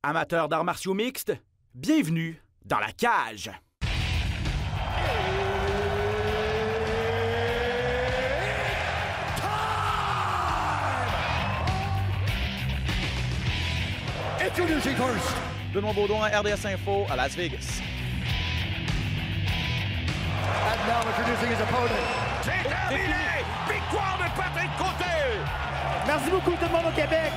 Amateurs d'arts martiaux mixtes, bienvenue dans la cage. Introducing first, Benoît Baudouin, RDS Info à Las Vegas. and now introducing his opponent. C'est terminé! Victoire de Patrick Côté! Merci beaucoup tout le monde au Québec.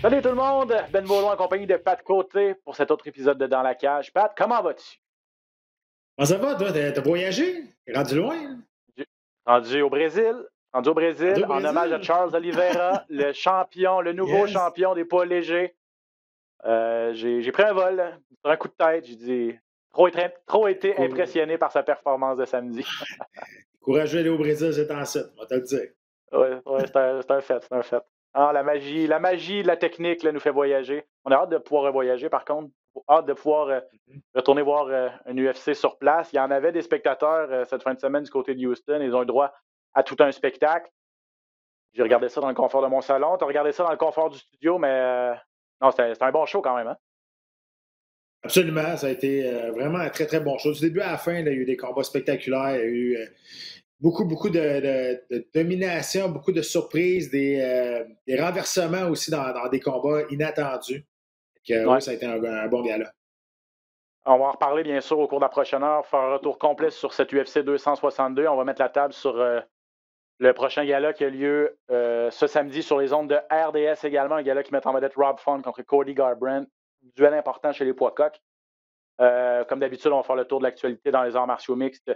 Salut tout le monde, Ben Baudouin en compagnie de Pat Côté pour cet autre épisode de Dans la cage. Pat, comment vas-tu? Comment ça va, toi? T'as voyagé? T'es rendu loin? Hein? Rendu au Brésil, en hommage à Charles Oliveira, le champion, le nouveau champion des poids légers. J'ai pris un vol, sur un coup de tête, j'ai dit trop été impressionné par sa performance de samedi. Courageux d'aller au Brésil, c'est en site, on va te le dire. Ouais, c'est un fait. Ah, la magie, la technique là, nous fait voyager. On a hâte de pouvoir voyager, par contre. Hâte de pouvoir retourner voir un UFC sur place. Il y en avait des spectateurs cette fin de semaine du côté de Houston. Ils ont eu droit à tout un spectacle. J'ai regardé ça dans le confort de mon salon. Tu as regardé ça dans le confort du studio, mais non, c'était un bon show quand même. Hein? Absolument, ça a été vraiment un très, très bon show. Du début à la fin, là, il y a eu des combats spectaculaires. Il y a eu beaucoup de domination, beaucoup de surprises, des renversements aussi dans des combats inattendus. Oui, ça a été un bon gala. On va en reparler bien sûr au cours de la prochaine heure, faire un retour complet sur cette UFC 262. On va mettre la table sur le prochain gala qui a lieu ce samedi sur les ondes de RDS également. Un gala qui met en vedette Rob Font contre Cody Garbrandt. Duel important chez les poids coqs. Comme d'habitude, on va faire le tour de l'actualité dans les arts martiaux mixtes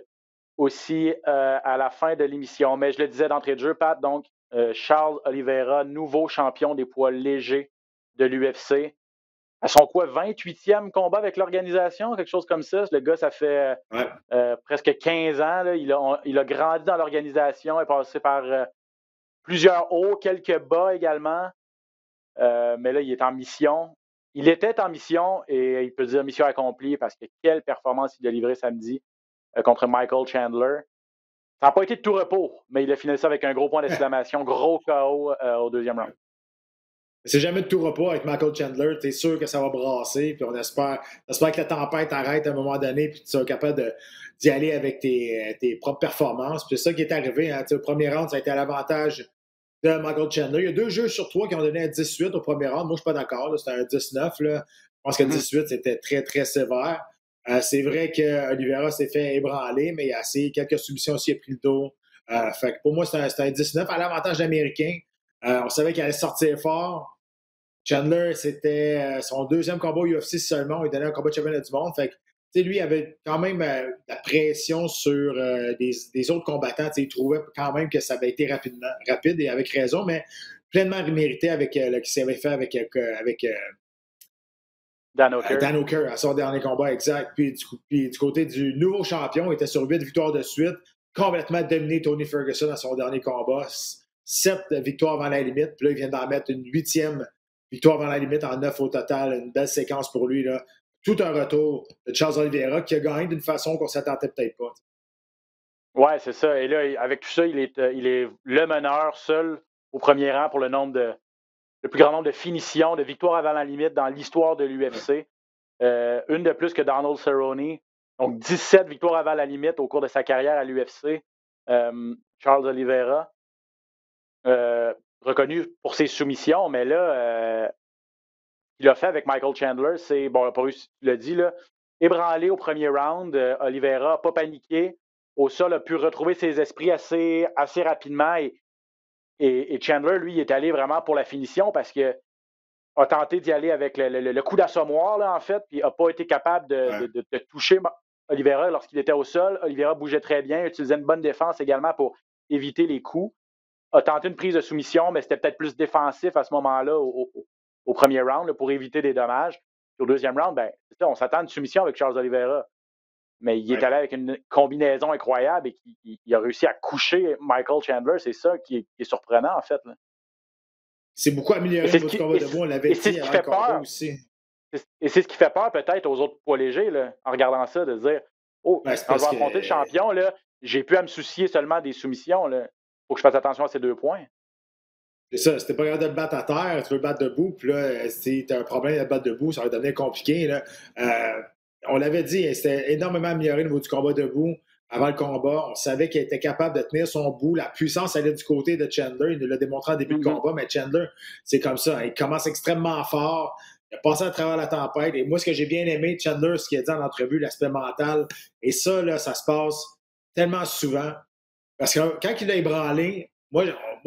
aussi à la fin de l'émission. Mais je le disais d'entrée de jeu, Pat, donc Charles Oliveira, nouveau champion des poids légers de l'UFC. À son 28e combat avec l'organisation, quelque chose comme ça. Le gars, ça fait presque 15 ans. Là. Il a grandi dans l'organisation, est passé par plusieurs hauts, quelques bas également. Mais là, il est en mission. Il était en mission et il peut dire mission accomplie parce que quelle performance il a livré samedi contre Michael Chandler. Ça n'a pas été de tout repos, mais il a fini ça avec un gros point d'exclamation, gros KO au deuxième round. C'est jamais de tout repos avec Michael Chandler. Tu es sûr que ça va brasser. Puis on espère que la tempête arrête à un moment donné. Puis tu seras capable d'y aller avec tes propres performances. Puis c'est ça qui est arrivé. Hein. Au premier round, ça a été à l'avantage de Michael Chandler. Il y a 2 juges sur 3 qui ont donné un 18 au premier round. Moi, je ne suis pas d'accord. Là. C'était un 19. Là. Je pense que 18, c'était très, très sévère. C'est vrai que Oliveira s'est fait ébranler, mais il a essayé quelques soumissions aussi, il a pris le dos. Fait que pour moi, c'était un 19 à l'avantage américain. On savait qu'il allait sortir fort. Chandler, c'était son 2e combat UFC seulement. Il donnait un combat de championnat du monde. Fait que, lui, il avait quand même la pression sur des autres combattants. Il trouvait quand même que ça avait été rapide et avec raison, mais pleinement mérité avec ce qu'il avait fait avec Dan Hooker. Dan Hooker à son dernier combat, exact. Puis du côté du nouveau champion, il était sur 8 victoires de suite, complètement dominé Tony Ferguson à son dernier combat. 7 victoires avant la limite. Puis là, il vient d'en mettre une 8e victoire avant la limite en 9 au total. Une belle séquence pour lui. Là. Tout un retour de Charles Oliveira qui a gagné d'une façon qu'on ne s'attendait peut-être pas. Oui, c'est ça. Et là, avec tout ça, il est le meneur seul au premier rang pour le plus grand nombre de finitions, de victoires avant la limite dans l'histoire de l'UFC. Une de plus que Donald Cerrone. Donc, 17 victoires avant la limite au cours de sa carrière à l'UFC. Charles Oliveira, reconnu pour ses soumissions, mais là, il a fait avec Michael Chandler, c'est, bon, tu l'as dit, là, ébranlé au premier round. Oliveira n'a pas paniqué. Au sol, a pu retrouver ses esprits assez rapidement et Chandler, lui, il est allé vraiment pour la finition parce que a tenté d'y aller avec le coup d'assommoir, là, en fait, puis n'a pas été capable de toucher Oliveira lorsqu'il était au sol. Oliveira bougeait très bien, utilisait une bonne défense également pour éviter les coups. A tenté une prise de soumission, mais c'était peut-être plus défensif à ce moment-là au premier round là, pour éviter des dommages. Puis au deuxième round, ben, c'est ça, on s'attend à une soumission avec Charles Oliveira. Mais il est allé avec une combinaison incroyable et il a réussi à coucher Michael Chandler. C'est ça qui est surprenant, en fait. Là. C'est beaucoup amélioré votre combat de bois. On l'avait dit avant le combat aussi. Et c'est ce qui fait peur peut-être aux autres poids légers, là, en regardant ça, de se dire « Oh, quand je vais affronter le champion, là, j'ai plus à me soucier seulement des soumissions. Il faut que je fasse attention à ces 2 points. C'est ça, c'était pas capable de le battre à terre, tu veux le battre debout, puis là, si tu as un problème de le battre debout, ça va devenir compliqué. Là. On l'avait dit, c'était énormément amélioré au niveau du combat debout. Avant le combat, on savait qu'il était capable de tenir son bout. La puissance allait du côté de Chandler. Il nous l'a démontré en début de combat, mais Chandler, c'est comme ça. Il commence extrêmement fort. Il a passé à travers la tempête. Et moi, ce que j'ai bien aimé, Chandler, ce qu'il a dit en entrevue, l'aspect mental. Et ça, là, ça se passe tellement souvent. Parce que quand il a ébranlé, moi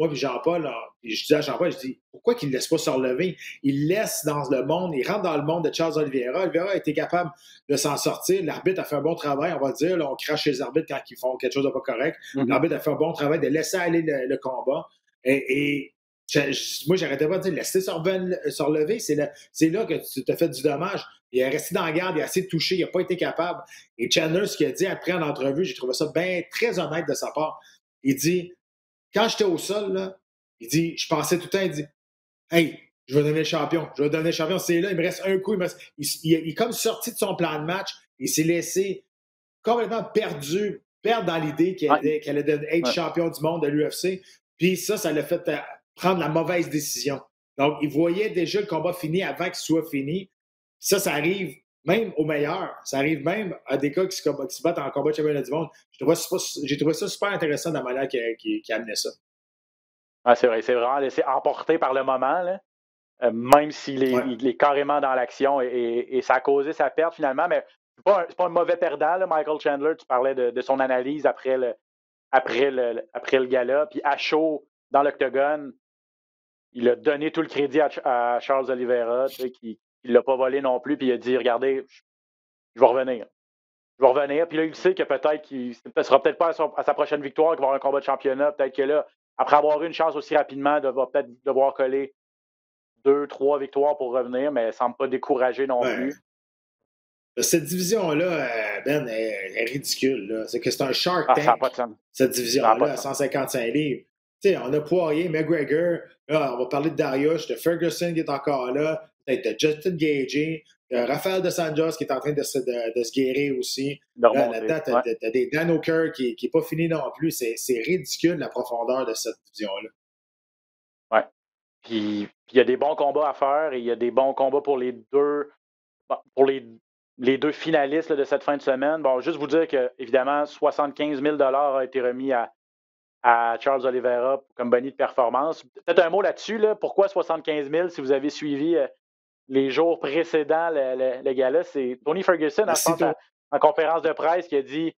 puis Jean-Paul, je dis à Jean-Paul, je dis, pourquoi qu'il ne laisse pas se relever? Il laisse dans le monde, il rentre dans le monde de Charles Oliveira. Oliveira a été capable de s'en sortir. L'arbitre a fait un bon travail, on va dire. Là, on crache les arbitres quand ils font quelque chose de pas correct. L'arbitre a fait un bon travail de laisser aller le combat. Moi, j'arrêtais pas de dire, laisser se relever, c'est là que tu t'as fait du dommage. Il est resté dans la garde, il a assez touché, il n'a pas été capable. Et Chandler, ce qu'il a dit après en entrevue, j'ai trouvé ça bien très honnête de sa part. Il dit, quand j'étais au sol, là, il dit, je pensais tout le temps, il dit, hey, je vais devenir le champion. C'est là, il me reste un coup. Il est comme sorti de son plan de match. Il s'est laissé complètement perdre dans l'idée qu'il allait être champion du monde de l'UFC. Puis ça l'a fait prendre la mauvaise décision. Donc, il voyait déjà le combat fini avant qu'il soit fini. Ça arrive même aux meilleurs. Ça arrive même à des gars qui se battent en combat de championnat du monde. J'ai trouvé ça super intéressant de la manière qu'il amenait ça. Ah, c'est vrai. C'est vraiment laissé emporter par le moment, là. Même s'il est carrément dans l'action et ça a causé sa perte finalement. Mais c'est pas un mauvais perdant, là, Michael Chandler. Tu parlais de son analyse après le gala. Puis à chaud, dans l'octogone, il a donné tout le crédit à Charles Oliveira, tu sais, qui ne l'a pas volé non plus. Puis il a dit, regardez, je vais revenir. Puis là, il sait que peut-être qu'il ne sera peut-être pas à sa prochaine victoire, qu'il va avoir un combat de championnat. Peut-être que là, après avoir eu une chance aussi rapidement, va peut-être devoir coller 2-3 victoires pour revenir, mais il ne semble pas découragé non plus. Cette division-là, Ben, est ridicule. Là. C'est que c'est un Shark Tank, ça n'a pas de sens. Cette division-là, à 155 livres. T'sais, on a Poirier, McGregor, là, on va parler de Dariush, de Ferguson qui est encore là, peut-être de Justin Gaethje, de Rafael Dos Anjos qui est en train de se guérir aussi. Là-dedans, t'as des Dan O'Kerr qui n'est pas fini non plus. C'est ridicule la profondeur de cette division-là. Oui. Puis il y a des bons combats à faire et il y a des bons combats pour les deux finalistes là, de cette fin de semaine. Bon, juste vous dire que, évidemment, 75 000 $ a été remis à Charles Oliveira comme boni de performance. Peut-être un mot là-dessus. Là. Pourquoi 75 000 si vous avez suivi les jours précédents le gala? C'est Tony Ferguson, en conférence de presse, qui a dit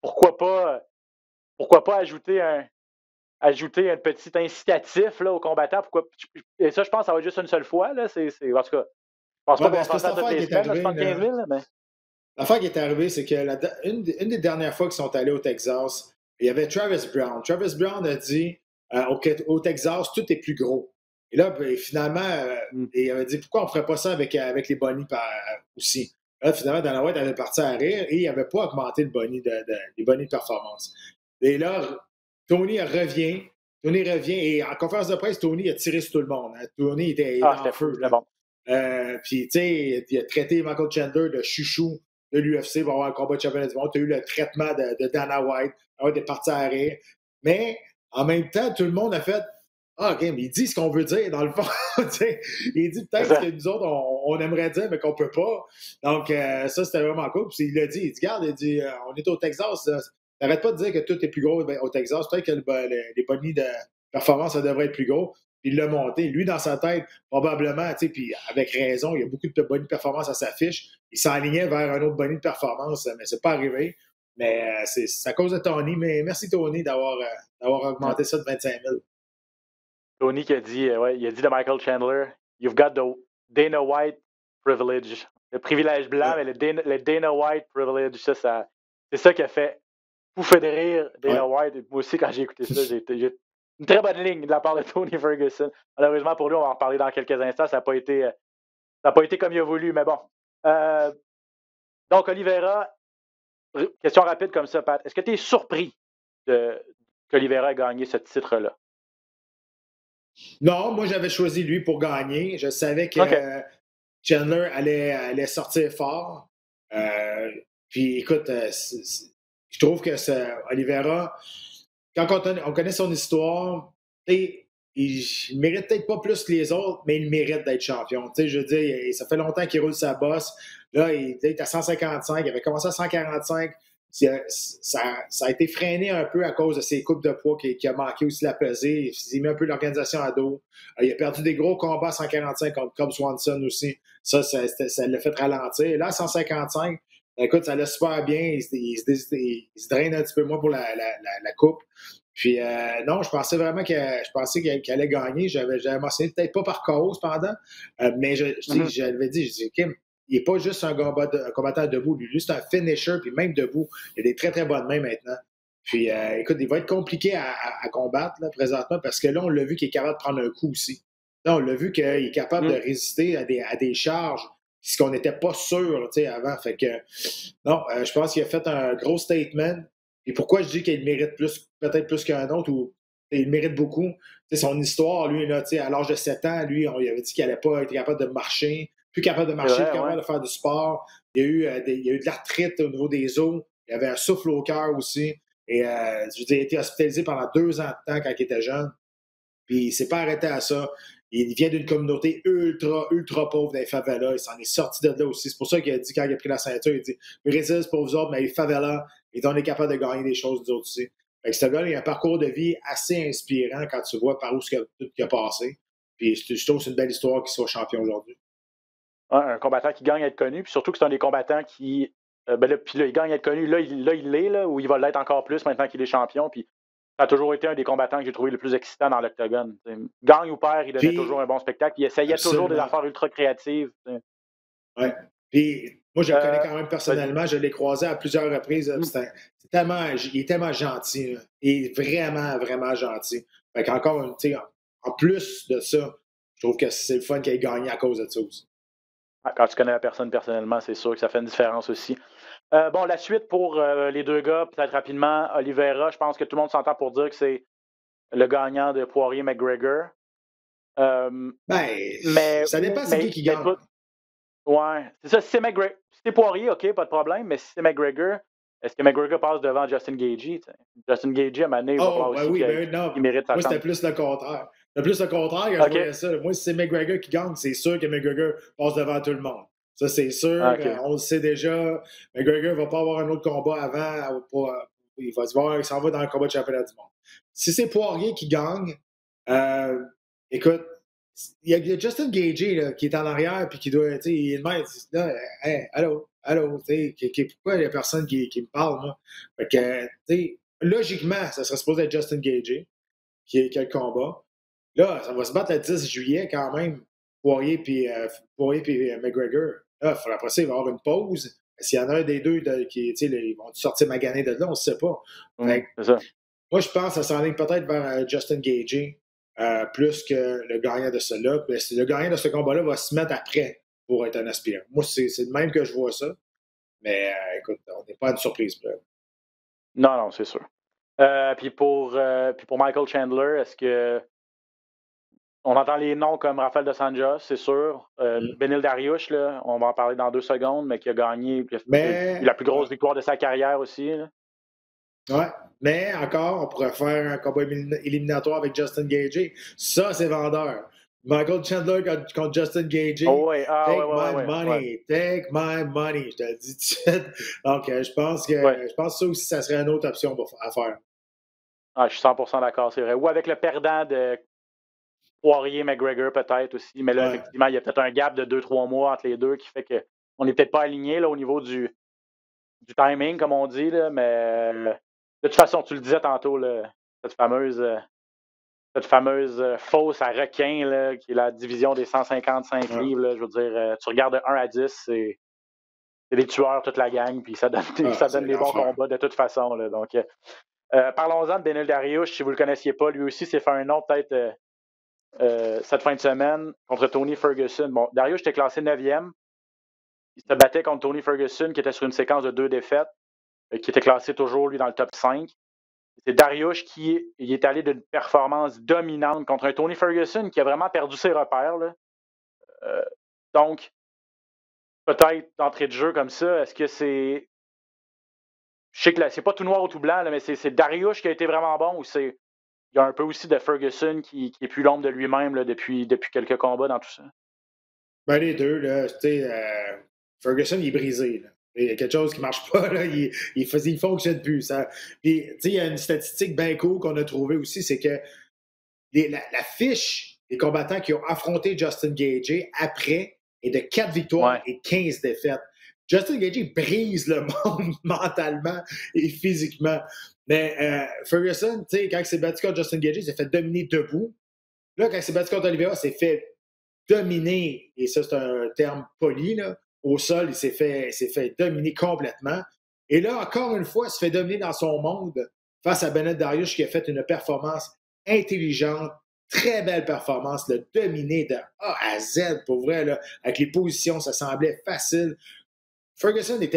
pourquoi pas ajouter un petit incitatif là, aux combattants. Et ça, je pense que ça va être juste une seule fois. Là. En tout cas, je pense pas qu'on va faire ça toutes les semaines, 75 000. Mais... L'affaire qui est arrivée, c'est que une des dernières fois qu'ils sont allés au Texas, il y avait Travis Brown. Travis Brown a dit au Texas, tout est plus gros. Et là, finalement, il avait dit pourquoi on ne ferait pas ça avec les bonnies aussi. Là, finalement, Dana White avait parti à rire et il n'avait pas augmenté les bonnies de performance. Et là, Tony revient et en conférence de presse, Tony a tiré sur tout le monde. Hein. Tony était en feu. Bon. Puis, tu sais, il a traité Michael Chandler de chouchou de l'UFC pour avoir un combat de championnat du monde. Tu as eu le traitement de Dana White. Dana White est parti à rire. Mais, en même temps, tout le monde a fait OK, mais il dit ce qu'on veut dire, dans le fond. Il dit peut-être que nous autres, on aimerait dire, mais qu'on ne peut pas. Donc, ça, c'était vraiment cool. Puis, il l'a dit. Il dit, regarde, on est au Texas. N'arrête pas de dire que tout est plus gros au Texas. Peut-être que les bonnies de performance, ça devrait être plus gros. Puis il l'a monté. Lui, dans sa tête, probablement, puis avec raison, il y a beaucoup de bonnies de performance à sa fiche. Il s'enlignait vers un autre bonnie de performance, mais c'est pas arrivé. Mais c'est à cause de Tony. Mais merci, Tony, d'avoir augmenté ça de 25 000. Tony qui a dit, il a dit de Michael Chandler, You've got the Dana White privilege. Le privilège blanc, mais le Dana White privilege, c'est ça qui a fait pouffer de rire Dana White. Et moi aussi, quand j'ai écouté ça, j'ai une très bonne ligne de la part de Tony Ferguson. Malheureusement pour lui, on va en reparler dans quelques instants. Ça n'a pas été comme il a voulu, mais bon. Donc, Oliveira, question rapide comme ça, Pat. Est-ce que tu es surpris qu'Oliveira ait gagné ce titre-là? Non, moi, j'avais choisi lui pour gagner. Je savais que Chandler allait sortir fort. Puis, écoute, Je trouve que Oliveira, quand on connaît son histoire, il mérite peut-être pas plus que les autres, mais il mérite d'être champion. Je veux dire, ça fait longtemps qu'il roule sa bosse. Là, il est à 155, il avait commencé à 145. Ça a été freiné un peu à cause de ses coupes de poids qui a manqué aussi la pesée. Il s'est mis un peu l'organisation à dos. Il a perdu des gros combats à 145 contre Cobb Swanson aussi. Ça l'a fait ralentir. Et là, à 155, écoute, ça allait super bien. Il se draine un petit peu moins pour la coupe. Puis non, je pensais vraiment qu'il allait gagner. J'avais mentionné peut-être pas par cause pendant, mais j'avais dit, Kim, il n'est pas juste un combattant debout. Lui, c'est un finisher, puis même debout, il a des très, très bonnes mains maintenant. Puis écoute, il va être compliqué à combattre là, présentement parce que là, on l'a vu qu'il est capable de prendre un coup aussi. Là, on l'a vu qu'il est capable de résister à des charges, ce qu'on n'était pas sûr avant. Fait que non, je pense qu'il a fait un gros statement. Et pourquoi je dis qu'il mérite peut-être plus qu'un autre, ou il mérite beaucoup. Son histoire, lui, là, à l'âge de 7 ans, lui, on lui avait dit qu'il n'allait pas être capable de marcher, plus capable de marcher, plus capable de faire du sport. Il y a eu de l'arthrite au niveau des os. Il avait un souffle au cœur aussi. Et je veux dire, il a été hospitalisé pendant 2 ans de temps quand il était jeune. Puis il ne s'est pas arrêté à ça. Il vient d'une communauté ultra, ultra pauvre dans les favelas. Il s'en est sorti de là aussi. C'est pour ça qu'il a dit, quand il a pris la ceinture, il dit « Brésil, c'est pour vous autres, mais les favelas, on est capable de gagner des choses des autres aussi. » Fait que ce gars, il a un parcours de vie assez inspirant quand tu vois par où tout a passé. Puis je trouve que c'est une belle histoire qu'il soit champion aujourd'hui. Ouais, un combattant qui gagne à être connu, puis surtout que c'est un des combattants qui... puis là, il gagne à être connu. Là, il l'est, là, ou il va l'être encore plus maintenant qu'il est champion. Puis ça a toujours été un des combattants que j'ai trouvé le plus excitant dans l'octogone. Gagne ou perd, il donnait toujours un bon spectacle. Il essayait toujours des affaires ultra créatives. Oui. Puis moi, je le connais quand même personnellement. Je l'ai croisé à plusieurs reprises. Il est tellement gentil. Là. Il est vraiment, vraiment gentil. Fait qu'encore, en plus de ça, je trouve que c'est le fun qu'il ait gagné à cause de ça aussi. Quand tu connais la personne personnellement, c'est sûr que ça fait une différence aussi. Bon, la suite pour les deux gars, peut-être rapidement, Oliveira, je pense que tout le monde s'entend pour dire que c'est le gagnant de Poirier-McGregor. Mais ça dépend c'est qui gagne. Ouais, c'est ça. Si c'est Poirier, OK, pas de problème, mais si c'est McGregor, est-ce que McGregor passe devant Justin Gaethje? Justin Gaethje, à un moment donné, il va falloir aussi qu'il mérite sa chance. Moi, c'était plus le contraire. C'était plus le contraire quand je voyais ça. Moi, si c'est McGregor qui gagne, c'est sûr que McGregor passe devant tout le monde. Ça, c'est sûr. On le sait déjà. McGregor ne va pas avoir un autre combat avant. Il va se voir, il s'en va dans le combat de championnat du monde. Si c'est Poirier qui gagne, écoute, il y a Justin Gaethje là, qui est en arrière puis qui doit, il est le maître. Hey, allô, pourquoi il n'y a personne qui me parle, moi? Fait que, logiquement, ça serait supposé être Justin Gaethje qui a le combat. Là, ça va se battre le 10 juillet quand même, Poirier puis McGregor. Là, après ça, il va y avoir une pause. S'il y en a un des deux ils vont sortir magané de là, on ne sait pas. C'est ça. Moi, je pense que ça s'enligne peut-être vers Justin Gaethje plus que le gagnant de cela. Le gagnant de ce combat-là va se mettre après pour être un aspirant. Moi, c'est de même que je vois ça. Mais écoute, on n'est pas à une surprise. Là. Non, c'est sûr. Puis pour Michael Chandler, est-ce que on entend les noms comme Rafael Dos Anjos, c'est sûr. Beneil Dariush, là, on va en parler dans 2 secondes, mais qui a gagné la plus grosse victoire de sa carrière aussi. Oui, mais encore, on pourrait faire un combat éliminatoire avec Justin Gaethje. Ça, c'est vendeur. Michael Chandler contre Justin Gaethje. Take my money. Je te le dis tout de suite. Donc, je pense que ça aussi, ça serait une autre option à faire. Je suis 100% d'accord, c'est vrai. Ou avec le perdant de Poirier-McGregor peut-être aussi. Mais là, effectivement, il y a peut-être un gap de 2-3 mois entre les deux qui fait qu'on n'est peut-être pas aligné au niveau du timing, comme on dit. Là, mais de toute façon, tu le disais tantôt, là, cette fameuse fosse à requin, là, qui est la division des 155 livres. Là, je veux dire, tu regardes de 1 à 10, c'est des tueurs toute la gang, puis ça donne des bons combats de toute façon. Là, donc, parlons-en de Beneil Dariush. Si vous ne le connaissiez pas, lui aussi s'est fait un nom peut-être cette fin de semaine contre Tony Ferguson. Bon, Dariush était classé 9e. Il se battait contre Tony Ferguson, qui était sur une séquence de 2 défaites, qui était classé toujours, lui, dans le top 5. C'est Dariush qui est allé d'une performance dominante contre un Tony Ferguson qui a vraiment perdu ses repères. Là. Donc, peut-être d'entrée de jeu comme ça, est-ce que c'est... je sais que c'est pas tout noir ou tout blanc, là, mais c'est Dariush qui a été vraiment bon ou c'est. Il y a un peu aussi de Ferguson qui est plus l'ombre de lui-même là, depuis quelques combats dans tout ça. Ben, les deux, là, tu sais, Ferguson, il est brisé, là. Il y a quelque chose qui ne marche pas, là. Il fonctionne plus. Ça. Puis, tu sais, il y a une statistique bien cool qu'on a trouvée aussi, c'est que la fiche des combattants qui ont affronté Justin Gaethje après est de 4 victoires et 15 défaites. Justin Gaethje brise le monde mentalement et physiquement. Mais Ferguson, tu sais, quand il s'est battu contre Justin Gaethje, il s'est fait dominer debout. Là, quand il s'est battu contre Oliveira, il s'est fait dominer, et ça, c'est un terme poli, là, au sol, il s'est fait dominer complètement. Et là, encore une fois, il se fait dominer dans son monde face à Beneil Dariush qui a fait une performance intelligente, très belle performance, le dominer de A à Z, pour vrai, là, avec les positions, ça semblait facile. Ferguson avait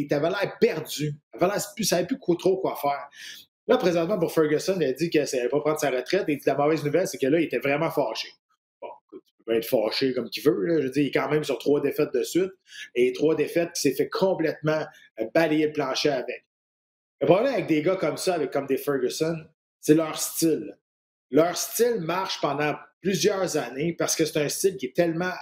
l'air perdu, il ne savait plus trop quoi faire. Là, présentement, pour Ferguson, il a dit qu'il n'allait pas prendre sa retraite, et la mauvaise nouvelle, c'est que là, il était vraiment fâché. Bon, écoute, il peut être fâché comme qu'il veut, là. Je veux dire, il est quand même sur 3 défaites de suite, et 3 défaites qui s'est fait complètement balayer le plancher avec. Le problème avec des gars comme ça, comme des Ferguson, c'est leur style. Leur style marche pendant plusieurs années parce que c'est un style qui est tellement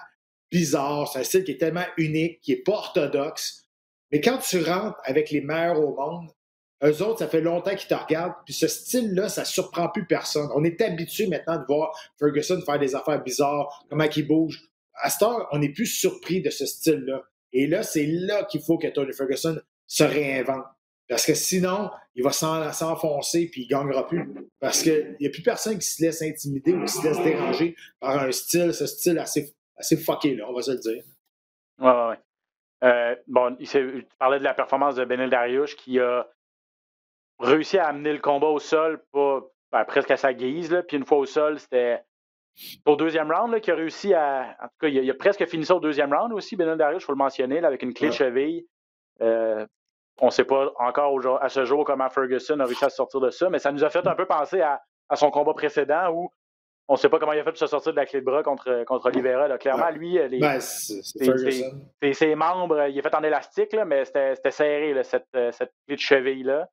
bizarre, c'est un style qui est tellement unique, qui n'est pas orthodoxe. Mais quand tu rentres avec les meilleurs au monde, eux autres, ça fait longtemps qu'ils te regardent, puis ce style-là, ça ne surprend plus personne. On est habitué maintenant de voir Ferguson faire des affaires bizarres, comment il bouge. À cette heure, on n'est plus surpris de ce style-là. Et là, c'est là qu'il faut que Tony Ferguson se réinvente. Parce que sinon, il va s'enfoncer puis il ne gagnera plus. Parce qu'il n'y a plus personne qui se laisse intimider ou qui se laisse déranger par ce style assez fucké, là, on va se le dire. Ouais. Bon, tu parlais de la performance de Beneil Dariush qui a réussi à amener le combat au sol, presque à sa guise. Là. Puis une fois au sol, c'était au deuxième round là, qu'il a réussi à. En tout cas, il a presque fini ça au deuxième round aussi, Beneil Dariush, il faut le mentionner, là, avec une clé de cheville. On ne sait pas encore à ce jour comment Ferguson a réussi à se sortir de ça, mais ça nous a fait un peu penser à son combat précédent où on ne sait pas comment il a fait pour se sortir de la clé de bras contre Oliveira. Là. Clairement, lui, ses membres, il est fait en élastique, là, mais c'était serré, là, cette clé de cheville-là.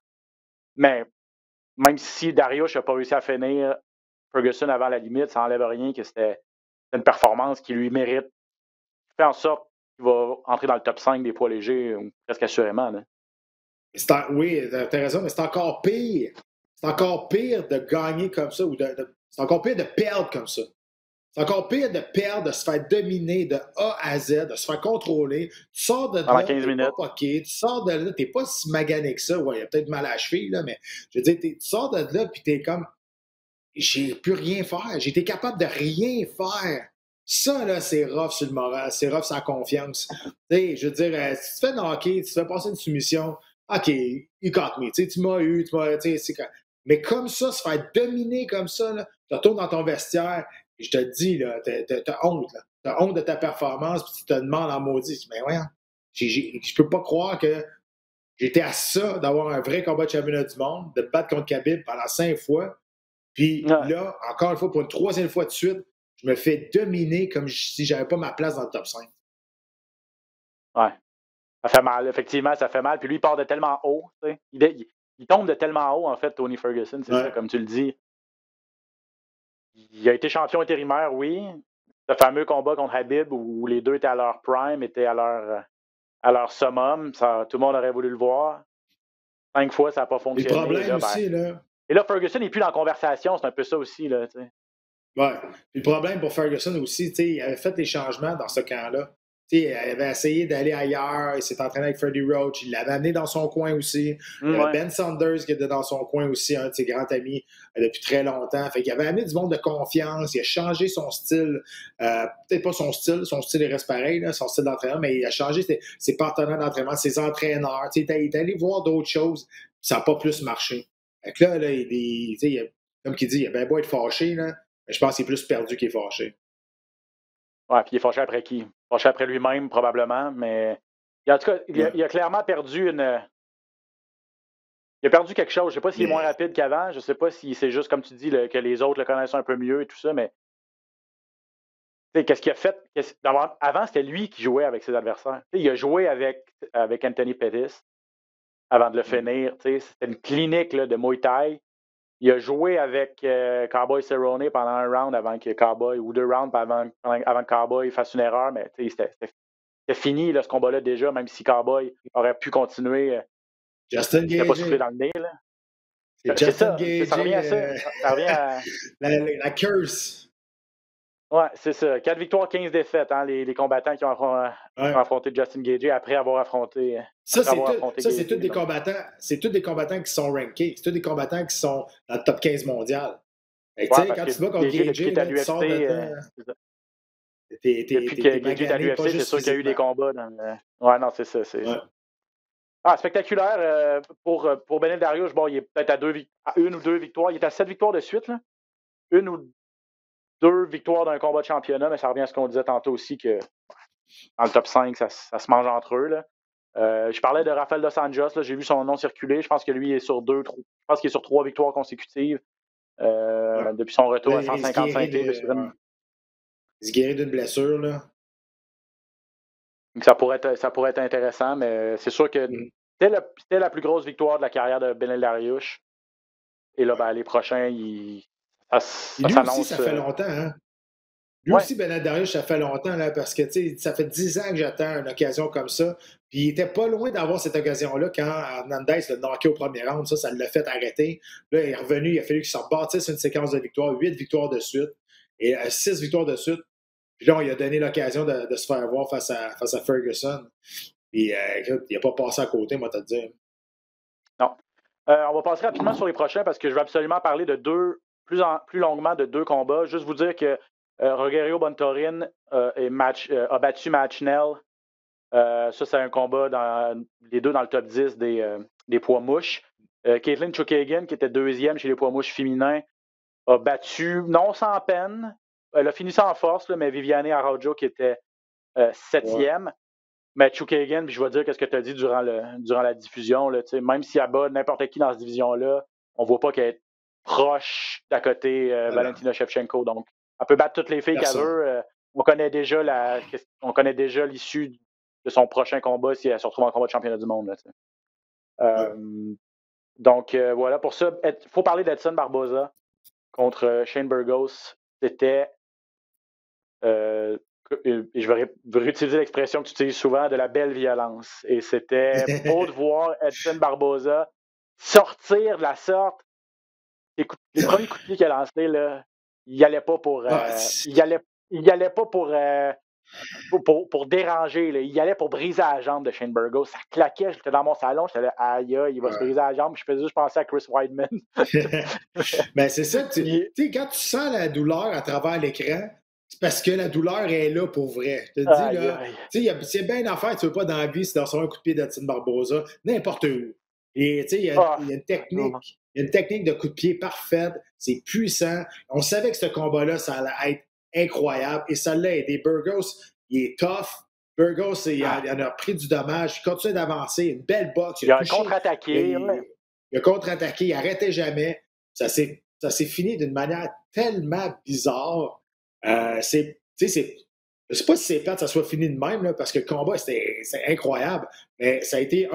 Mais même si Dariush n'a pas réussi à finir Ferguson avant la limite, ça n'enlève rien que c'était une performance qui lui mérite. Il fait en sorte qu'il va entrer dans le top 5 des poids légers, presque assurément. Là. Oui, t'as raison, mais c'est encore pire. C'est encore pire de gagner comme ça ou c'est encore pire de perdre comme ça. C'est encore pire de perdre, de se faire dominer de A à Z, de se faire contrôler. Tu sors de là, 15 minutes. Tu sors de là, t'es pas si magané que ça. Ouais, il y a peut-être mal à la cheville, là, mais je veux dire, tu sors de là, puis t'es comme, j'ai plus rien faire. J'ai été capable de rien faire. Ça, là, c'est rough sur le moral. C'est rough sur la confiance. T'sais, je veux dire, si tu fais knocker, tu te fais passer une soumission, OK, you got me. Tu m'as eu, mais comme ça, se faire dominer comme ça, là, tu retournes dans ton vestiaire, et je te dis, là, t'as honte, là. T'as honte de ta performance, puis tu te demandes en maudit. Mais voyons, je peux pas croire que j'étais à ça d'avoir un vrai combat de championnat du monde, de battre contre Khabib pendant 5 fois. Puis là, encore une fois, pour une 3e fois de suite, je me fais dominer comme si j'avais pas ma place dans le top 5. Ouais. Ça fait mal, effectivement, ça fait mal. Puis lui, il part de tellement haut. Il tombe de tellement haut, en fait, Tony Ferguson, c'est ça, comme tu le dis. Il a été champion intérimaire, oui. Ce fameux combat contre Khabib où les deux étaient à leur prime, étaient à leur summum. Ça, tout le monde aurait voulu le voir. 5 fois, ça n'a pas fonctionné. Le problème aussi, là... Et là, Ferguson n'est plus dans la conversation. C'est un peu ça aussi, là, tu sais. Ouais. Puis le problème pour Ferguson aussi, il avait fait des changements dans ce camp-là. Il avait essayé d'aller ailleurs, il s'est entraîné avec Freddie Roach, il l'avait amené dans son coin aussi. Il y avait Ben Saunders qui était dans son coin aussi, un de ses grands amis depuis très longtemps. Fait qu'il avait amené du monde de confiance, il a changé son style. Peut-être pas son style il reste pareil, là, son style d'entraînement, mais il a changé ses partenaires d'entraînement, ses entraîneurs. Il est allé voir d'autres choses, ça n'a pas plus marché. Fait que là comme il dit, il a bien beau être fâché, là, mais je pense qu'il est plus perdu qu'il est fâché. Ouais, puis il est fâché après qui? Fâché après lui-même, probablement, mais en tout cas, il a clairement perdu il a perdu quelque chose. Je ne sais pas s'il est moins rapide qu'avant. Je ne sais pas si c'est juste, comme tu dis, que les autres le connaissent un peu mieux et tout ça, mais qu'est-ce qu'il a fait? Avant, c'était lui qui jouait avec ses adversaires. Il a joué avec Anthony Pettis. avant de le finir. C'était une clinique là, de Muay Thai. Il a joué avec Cowboy Cerrone pendant un round avant que Cowboy, ou 2 rounds avant que Cowboy fasse une erreur, mais c'était fini là, ce combat-là déjà, même si Cowboy aurait pu continuer. Justin Il n'était pas Gaethje. soufflé dans le nez. Là. C'est C'est Justin ça, Gaethje. ça revient à ça. Ça revient à. La curse. Ouais, c'est ça. 4 victoires, 15 défaites, hein, les combattants qui ont affronté Justin Gaethje après avoir affronté. Ça, c'est tous des combattants. C'est tous des combattants qui sont rankés. C'est tous des combattants qui sont dans le top 15 mondial. Quand tu vas contre Gaethje, tu sors de temps. Depuis que Gaethje est à l'UFC, c'est sûr qu'il y a eu des combats. Ouais, non, c'est ça. Spectaculaire. Pour Beneil Dariush, bon, il est peut-être à 1 ou 2 victoires. Il est à 7 victoires de suite. Là. 1 ou 2 victoires d'un combat de championnat, mais ça revient à ce qu'on disait tantôt aussi que dans le top 5, ça se mange entre eux. Là. Je parlais de Rafael Dos Anjos, là, j'ai vu son nom circuler. Je pense que lui est sur 3 victoires consécutives depuis son retour à 155 livres. Il se guérit d'une blessure. Là. Donc, ça pourrait être intéressant, mais c'est sûr que c'était la plus grosse victoire de la carrière de Beneil Dariush. Et là, les prochains, ça s'annonce. Aussi, ça fait longtemps, hein? Lui aussi, Beneil Dariush, ça fait longtemps, là, parce que ça fait 10 ans que j'attends une occasion comme ça. Puis il était pas loin d'avoir cette occasion-là quand Hernandez l'a knocké au premier round. Ça l'a fait arrêter. Là, il est revenu, il a fallu qu'il se rebâtisse une séquence de victoires, 8 victoires de suite et 6 victoires de suite. Puis là, il a donné l'occasion de se faire voir face à Ferguson. Puis il n'a pas passé à côté, moi, te dire. Non. On va passer rapidement sur les prochains parce que je vais absolument parler de plus longuement de 2 combats. Juste vous dire que Rogerio Bontorin a battu Machinel. Ça, c'est un combat les deux dans le top 10 des poids mouches. Caitlin Chukagian, qui était 2e chez les poids mouches féminins, a battu, non sans peine, elle a fini sans force, là, mais Viviane Araujo, qui était 7e. Ouais. Mais Chukagian, puis je vais dire ce que tu as dit durant la diffusion, là, même si elle bat n'importe qui dans cette division-là, on ne voit pas qu'elle est proche d'à côté Valentina Shevchenko. Donc, elle peut battre toutes les filles qu'elle veut. On connaît déjà l'issue de son prochain combat si elle se retrouve en combat de championnat du monde. Là, donc, voilà, pour ça, il faut parler d'Edson Barboza contre Shane Burgos. C'était, je vais réutiliser l'expression que tu utilises souvent, de la belle violence. Et c'était beau de voir Edson Barboza sortir de la sorte. Les premiers coups de pied qu'il a lancés, là, il n'y allait pas pour... il allait pas pour déranger. Là. Il y allait pour briser la jambe de Shane Burgos. Ça claquait. J'étais dans mon salon. J'étais là, aïe, il va se briser la jambe. Je pensais à Chris Weidman. Ben, c'est ça. Quand tu sens la douleur à travers l'écran, c'est parce que la douleur est là pour vrai. Je te dis, là, c'est bien une affaire. Tu ne veux pas dans la vie, c'est de recevoir un coup de pied d'Edson Barboza, n'importe où. Et il y a une technique. Il y a une technique de coup de pied parfaite. C'est puissant. On savait que ce combat-là, ça allait être incroyable. Et ça l'a aidé. Burgos, il est tough. Burgos, il en a pris du dommage. Il continue d'avancer. Une belle boxe. Il a contre-attaqué. Il a contre-attaqué. Il n'arrêtait jamais. Ça s'est fini d'une manière tellement bizarre. Je ne sais pas si c'est plate que ça soit fini de même, là, parce que le combat, c'est incroyable. Mais ça a été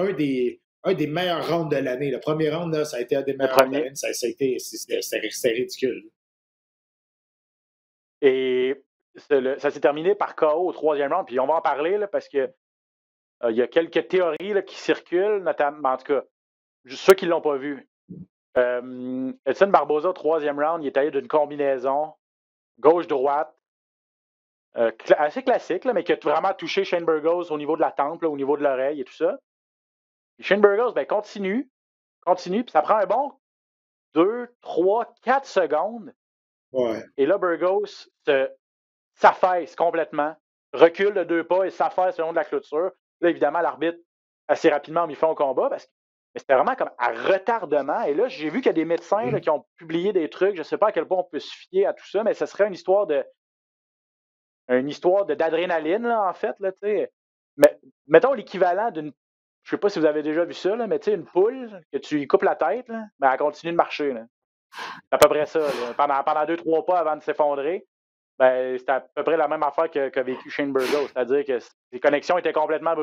un des meilleurs rounds de l'année. Le premier round, là, ça a été un des meilleurs rounds de l'année. C'était ridicule. Et ça s'est terminé par KO au 3e round. Puis on va en parler là, parce que il y a quelques théories là, qui circulent, notamment, en tout cas, ceux qui ne l'ont pas vu. Edson Barboza au 3e round, il est allé d'une combinaison gauche-droite, assez classique, là, mais qui a vraiment touché Shane Burgos au niveau de la tempe, là, au niveau de l'oreille et tout ça. Et Shane Burgos, continue, puis ça prend un bon 2, 3, 4 secondes. Ouais. Et là, Burgos s'affaisse complètement, recule de 2 pas et s'affaisse le long de la clôture. Là, évidemment, l'arbitre, assez rapidement, a mis fin au combat parce que c'était vraiment comme à retardement. Et là, j'ai vu qu'il y a des médecins là, qui ont publié des trucs. Je ne sais pas à quel point on peut se fier à tout ça, mais ce serait une histoire d'adrénaline, là, en fait. Là, mais mettons l'équivalent d'une... Je ne sais pas si vous avez déjà vu ça, là, mais une poule, que tu y coupes la tête, là, mais elle continue de marcher. Là. C'est à peu près ça. Là. Pendant 2-3 pas avant de s'effondrer, c'est à peu près la même affaire qu'a vécu Shane Burgos. C'est-à-dire que ses connexions étaient complètement...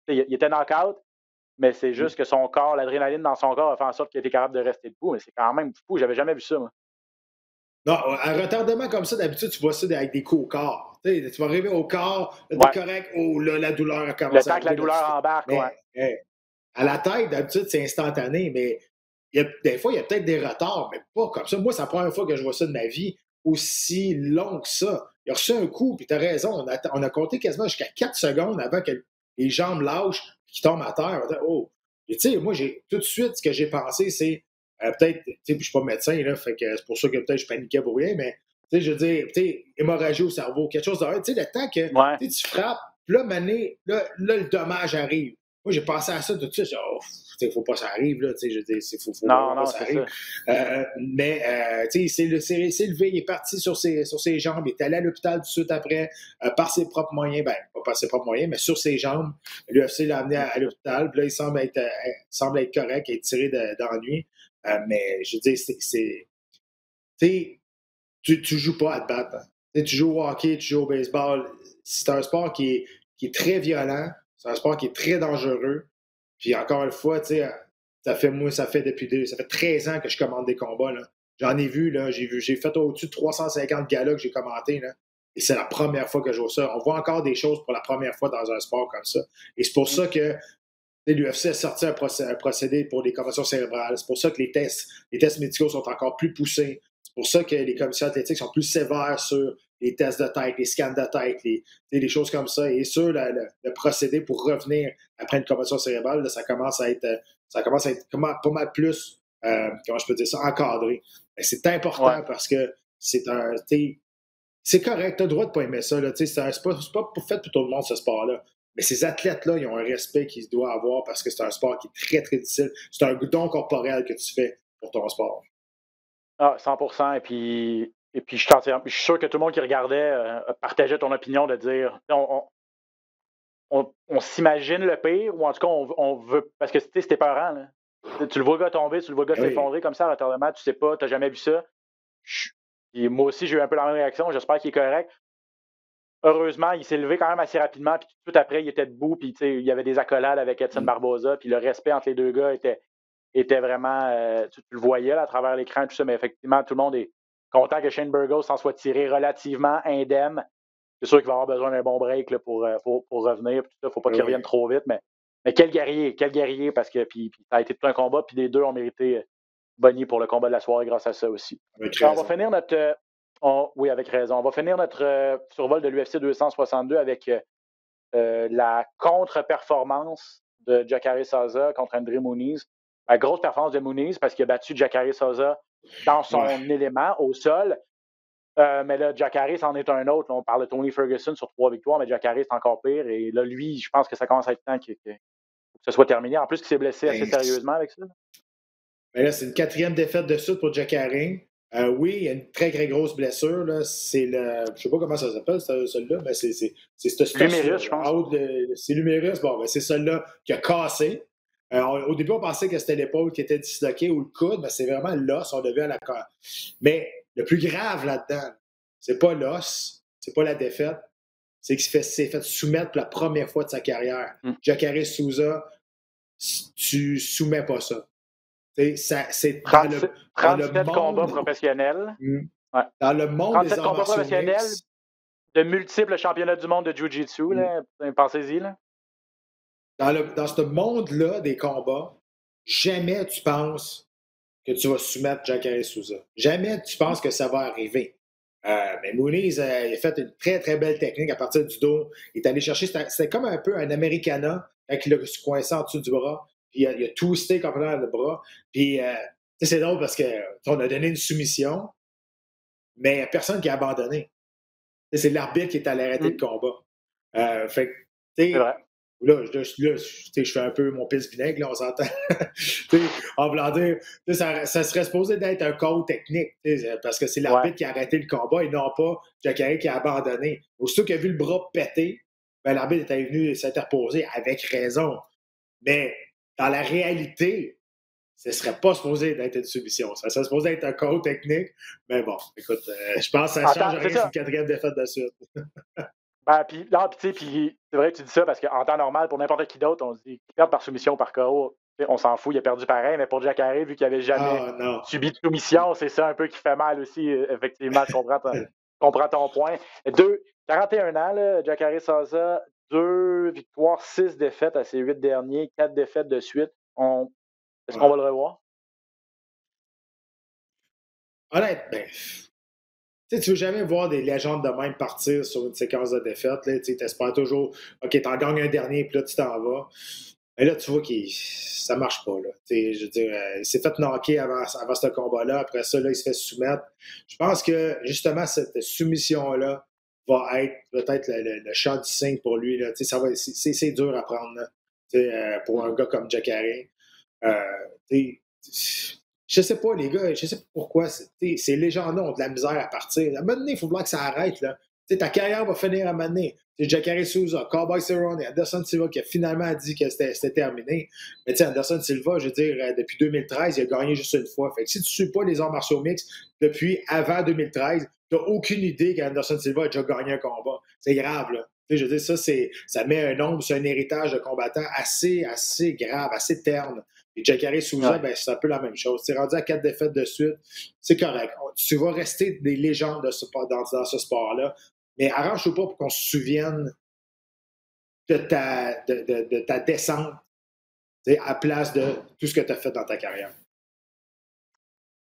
Il était knock-out, mais c'est juste que son corps, l'adrénaline dans son corps a fait en sorte qu'il était capable de rester debout. Mais c'est quand même fou. J'avais jamais vu ça, moi. Non, un retardement comme ça, d'habitude, tu vois ça avec des coups au corps. Tu vas arriver au corps, t'es correct, oh là, la douleur a commencé. Le temps que la douleur embarque, à la tête, d'habitude, c'est instantané, mais des fois, il y a peut-être des retards, mais pas comme ça. Moi, c'est la première fois que je vois ça de ma vie, aussi long que ça. Il a reçu un coup, puis tu as raison, on a compté quasiment jusqu'à 4 secondes avant que les jambes lâchent et qu'il tombe à terre. Oh! Et tu sais, moi, tout de suite, ce que j'ai pensé, c'est peut-être, tu sais, puis je suis pas médecin, là, fait que c'est pour ça que peut-être je paniquais pour rien, mais tu sais, je veux dire, tu sais, hémorragie au cerveau, quelque chose de. Tu sais, le temps que tu frappes, là, là, le dommage arrive. Moi, j'ai pensé à ça tout de suite. Il ne faut pas que ça arrive, là. Je veux dire, non, ça arrive. Mais, tu sais, il s'est levé, il est parti sur ses jambes, il est allé à l'hôpital tout de suite après, par ses propres moyens. Ben, pas par ses propres moyens, mais sur ses jambes. L'UFC l'a amené à l'hôpital. Puis là, il semble être correct, être tiré d'ennui. Mais, je veux dire, tu joues pas à te battre. Hein. Tu joues au hockey, tu joues au baseball. C'est un sport qui est très violent. C'est un sport qui est très dangereux. Puis encore une fois, tu sais, ça fait 13 ans que je commande des combats. Là. J'en ai vu, là, j'ai fait au-dessus de 350 galas que j'ai commentés. Là, et c'est la première fois que je vois ça. On voit encore des choses pour la première fois dans un sport comme ça. Et c'est pour ça que l'UFC a sorti un procédé pour les commotions cérébrales. C'est pour ça que les tests médicaux sont encore plus poussés. C'est pour ça que les commissions athlétiques sont plus sévères sur les tests de tête, les scans de tête, les choses comme ça. Et sur le procédé pour revenir après une commotion cérébrale, là, ça commence à être pas mal plus, comment je peux dire ça, encadré. Mais c'est important parce que c'est correct, tu as le droit de ne pas aimer ça. Là, c'est pas fait pour tout le monde, ce sport-là. Mais ces athlètes-là, ils ont un respect qu'ils doivent avoir parce que c'est un sport qui est très, très difficile. C'est un don corporel que tu fais pour ton sport. Ah, 100%. Et puis je suis sûr que tout le monde qui regardait partageait ton opinion de dire on s'imagine le pire, ou en tout cas, on veut. Parce que c'était peurant. Là. Tu le vois le gars tomber, tu le vois le gars s'effondrer comme ça à retardement, tu sais pas, tu n'as jamais vu ça. Et moi aussi, j'ai eu un peu la même réaction. J'espère qu'il est correct. Heureusement, il s'est levé quand même assez rapidement, puis tout de suite après, il était debout, puis il y avait des accolades avec Edson Barboza, puis le respect entre les deux gars était vraiment, tu le voyais là, à travers l'écran, tout ça, mais effectivement, tout le monde est content que Shane Burgos s'en soit tiré relativement indemne. C'est sûr qu'il va avoir besoin d'un bon break là, pour revenir, puis tout ça, faut pas qu'il revienne trop vite, mais quel guerrier, parce que puis ça a été tout un combat, puis les deux ont mérité Bonnie pour le combat de la soirée grâce à ça aussi. On va finir notre... oui, avec raison. On va finir notre survol de l'UFC 262 avec la contre-performance de Jacare Souza contre Andre Muniz. La grosse performance de Muniz parce qu'il a battu Jacare Souza dans son élément au sol. Mais là, Jacare, c'en est un autre. Là, on parle de Tony Ferguson sur 3 victoires, mais Jacare, c'est encore pire. Et là, lui, je pense que ça commence à être temps que ce soit terminé. En plus, il s'est blessé assez sérieusement avec ça. Mais là, c'est une 4e défaite de suite pour Jacare. Oui, il y a une très, très grosse blessure. Là. C'est le. Je ne sais pas comment ça s'appelle, celui-là, mais c'est l'humérus, je pense. C'est l'humérus. Bon, ben, c'est celui-là qui a cassé. Au début, on pensait que c'était l'épaule qui était disloquée ou le coude, mais c'est vraiment l'os. On devait à la. Mais le plus grave là-dedans, c'est pas l'os, c'est pas la défaite, c'est qu'il s'est fait soumettre pour la première fois de sa carrière. Jacare Souza, tu soumets pas ça. C'est 37 combats professionnels. Dans le monde des 37 combats professionnels, de multiples championnats du monde de Jiu-Jitsu. Pensez-y. Là. Dans ce monde-là des combats, jamais tu penses que tu vas soumettre Jacare Souza. Jamais tu penses que ça va arriver. Mais Muniz il a fait une très, très belle technique à partir du dos. Il est allé chercher, c'était comme un peu un Americana quand il a coincé en dessous du bras. Puis il a twisté complètement le bras. Puis c'est drôle parce qu'on a donné une soumission, mais il n'y a personne qui a abandonné. C'est l'arbitre qui est allé arrêter le combat. Fait que, tu sais, là, je fais un peu mon pisse vinaigre, là, on s'entend. En voulant dire, ça serait supposé d'être un call technique, parce que c'est l'arbitre qui a arrêté le combat et non pas Jacare qui a abandonné. Aussitôt qu'il a vu le bras péter, ben, l'arbitre était venu s'interposer avec raison. Mais dans la réalité, ce ne serait pas supposé d'être une soumission. Ça serait supposé être un call technique. Mais bon, écoute, je pense que ça change rien sur une 4e défaite de suite. Puis c'est vrai que tu dis ça parce qu'en temps normal, pour n'importe qui d'autre, on se dit qu'il perd par soumission, par KO, on s'en fout, il a perdu pareil, mais pour Jacare, vu qu'il n'avait jamais subi de soumission, c'est ça un peu qui fait mal aussi, effectivement, je comprends ton point. 41 ans, là, Jacare Souza, 2 victoires, 6 défaites à ses 8 derniers, 4 défaites de suite. Est-ce qu'on va le revoir? Honnêtement, tu veux jamais voir des légendes de même partir sur une séquence de défaites. Tu espères toujours, OK, t'en gagnes un dernier, puis là, tu t'en vas. Mais là, tu vois que ça marche pas. Là. Je veux dire, il s'est fait knocker avant ce combat-là. Après ça, là, il se fait soumettre. Je pense que, justement, cette soumission-là va être peut-être le champ du signe pour lui. Là. C'est dur à prendre là, pour un gars comme Jacare. Je sais pas, les gars, je sais pas pourquoi ces légendes-là ont de la misère à partir. À un moment donné, il faut voir que ça arrête. Là. Ta carrière va finir à un moment donné. C'est Jacare Souza, Cowboy Cerrone, Anderson Silva qui a finalement dit que c'était terminé. Mais Anderson Silva, je veux dire, depuis 2013, il a gagné juste une fois. Fait que si tu ne suis pas les arts martiaux mixtes depuis avant 2013, tu n'as aucune idée qu'Anderson Silva a déjà gagné un combat. C'est grave, là. Je veux dire, ça met un nombre sur un héritage de combattants assez grave, assez terne. Et Jacare Souza, c'est un peu la même chose. Tu es rendu à 4 défaites de suite, c'est correct. Tu vas rester des légendes dans ce sport-là, mais arrange-toi pas pour qu'on se souvienne de ta descente à place de tout ce que tu as fait dans ta carrière.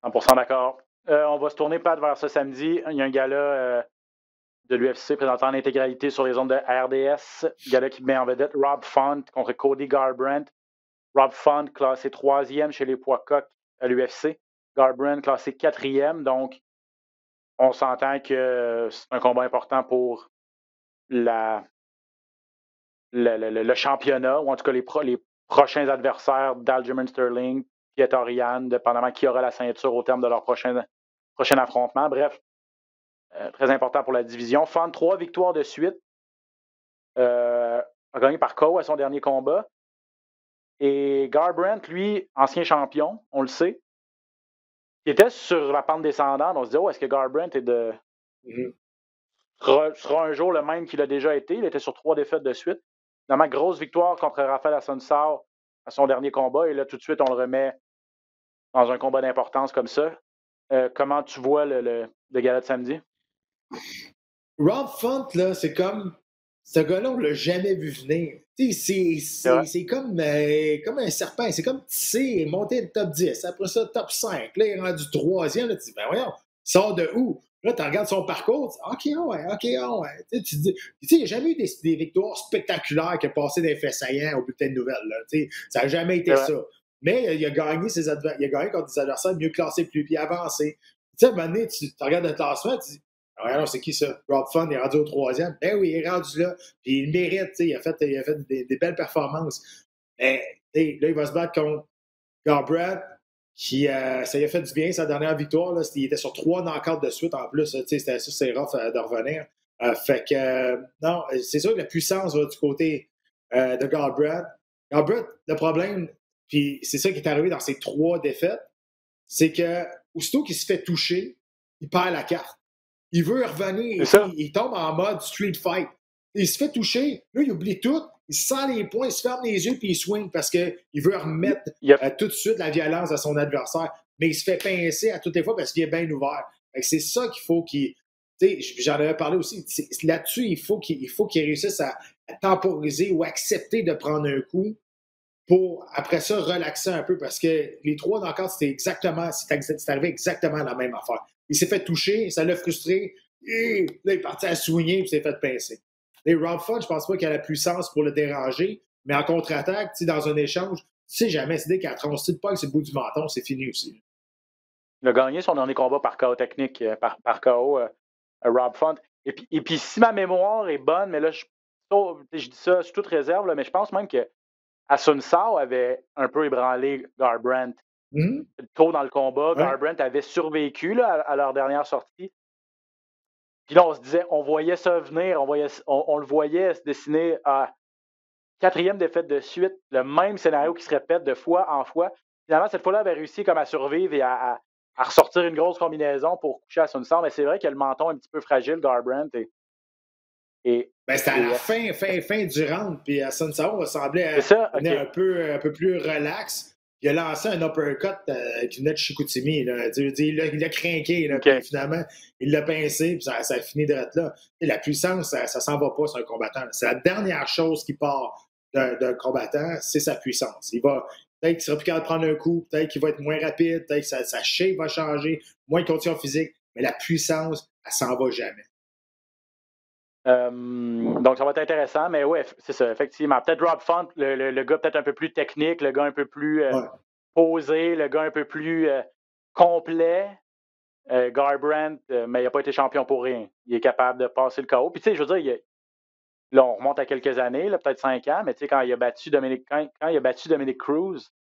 100% d'accord. On va se tourner Pat vers ce samedi. Il y a un gala de l'UFC présentant en intégralité sur les ondes de RDS. Gala qui met en vedette Rob Font contre Cody Garbrandt. Rob Font classé 3e chez les poids coqs à l'UFC. Garbrandt classé 4e. Donc, on s'entend que c'est un combat important pour le championnat, ou en tout cas les prochains adversaires d'Aljamain Sterling, Pietarian, dépendamment qui aura la ceinture au terme de leur prochain affrontement. Bref, très important pour la division. Font 3 victoires de suite. A gagné par KO à son dernier combat. Et Garbrandt, lui, ancien champion, on le sait, qui était sur la pente descendante. On se dit, est-ce que Garbrandt sera un jour le même qu'il a déjà été? Il était sur 3 défaites de suite. Finalement, grosse victoire contre Rafael Assunção à son dernier combat. Et là, tout de suite, on le remet dans un combat d'importance comme ça. Comment tu vois le gala de samedi? Rob Font, là, c'est comme... Ce gars-là, on ne l'a jamais vu venir. C'est comme un serpent. C'est comme tissé et monter le top 10. Après ça, top 5. Là, il est rendu 3e. Là, tu dis, voyons, il sort de où? Là, tu regardes son parcours. Tu dis, OK. Tu dis, il n'y a jamais eu des victoires spectaculaires qui ont passé des faits saillants au bulletin de nouvelles. Là, ça n'a jamais été ça. Mais il a gagné contre des adversaires mieux classés, plus avancés. À un moment donné, tu regardes le classement, tu dis, alors, c'est qui ça? Rob Font est rendu au 3e. Ben oui, il est rendu là. Puis il mérite, il a fait des belles performances. Mais là, il va se battre contre Garbrandt, qui ça lui a fait du bien, sa dernière victoire. Là, il était sur 3 knockouts de suite en plus. C'est rough de revenir. Fait que, non, c'est sûr que la puissance va du côté de Garbrandt. Garbrandt, le problème, puis c'est ça qui est arrivé dans ses 3 défaites, c'est que aussitôt qu'il se fait toucher, il perd la carte. Il veut revenir, il tombe en mode street fight. Il se fait toucher, là, il oublie tout, il sent les poings, il se ferme les yeux puis il swing parce qu'il veut remettre tout de suite la violence à son adversaire. Mais il se fait pincer à toutes les fois parce qu'il est bien ouvert. C'est ça qu'il faut qu'il... J'en avais parlé aussi. Là-dessus, il faut qu'il réussisse à temporiser ou accepter de prendre un coup pour, après ça, relaxer un peu parce que les 3 knockouts, c'est arrivé exactement la même affaire. Il s'est fait toucher, ça l'a frustré, et là, il est parti à soigner et il s'est fait pincer. Et Rob Font, je pense pas qu'il a la puissance pour le déranger, mais en contre-attaque, dans un échange, tu sais jamais, c'est dès qu'à tronche pas que c'est le bout du menton, c'est fini aussi. Il a gagné son dernier combat par KO technique, par KO, Rob Font. Et puis, si ma mémoire est bonne, mais là, je dis ça, je suis toute réserve, là, mais je pense même que Assunção avait un peu ébranlé Garbrandt. Tôt dans le combat, Garbrandt avait survécu là, à leur dernière sortie. Puis là, on se disait, on voyait ça venir, on le voyait se dessiner à 4e défaite de suite, le même scénario qui se répète de fois en fois. Finalement, cette fois-là, il avait réussi comme à survivre et à ressortir une grosse combinaison pour coucher Assunção, mais c'est vrai qu'il a le menton un petit peu fragile, Garbrandt. C'était à la fin du round, puis Assunção semblait venir un peu plus relax. Il a lancé un uppercut qui venait de Chicoutimi. Là. Il l'a craqué, là, puis finalement, il l'a pincé, puis ça a fini de être là. Et la puissance, ça s'en va pas sur un combattant. C'est la dernière chose qui part d'un combattant, c'est sa puissance. Peut-être qu'il sera plus capable de prendre un coup, peut-être qu'il va être moins rapide, peut-être que sa shape va changer, moins de conditions physiques, mais la puissance, elle s'en va jamais. Donc, ça va être intéressant, mais oui, c'est ça, effectivement. Peut-être Rob Font, le gars peut-être un peu plus technique, le gars un peu plus posé, le gars un peu plus complet. Garbrandt, mais il n'a pas été champion pour rien. Il est capable de passer le KO. Puis, tu sais, je veux dire, là, on remonte à quelques années, là, peut-être 5 ans, mais tu sais, quand il a battu Dominic Cruz,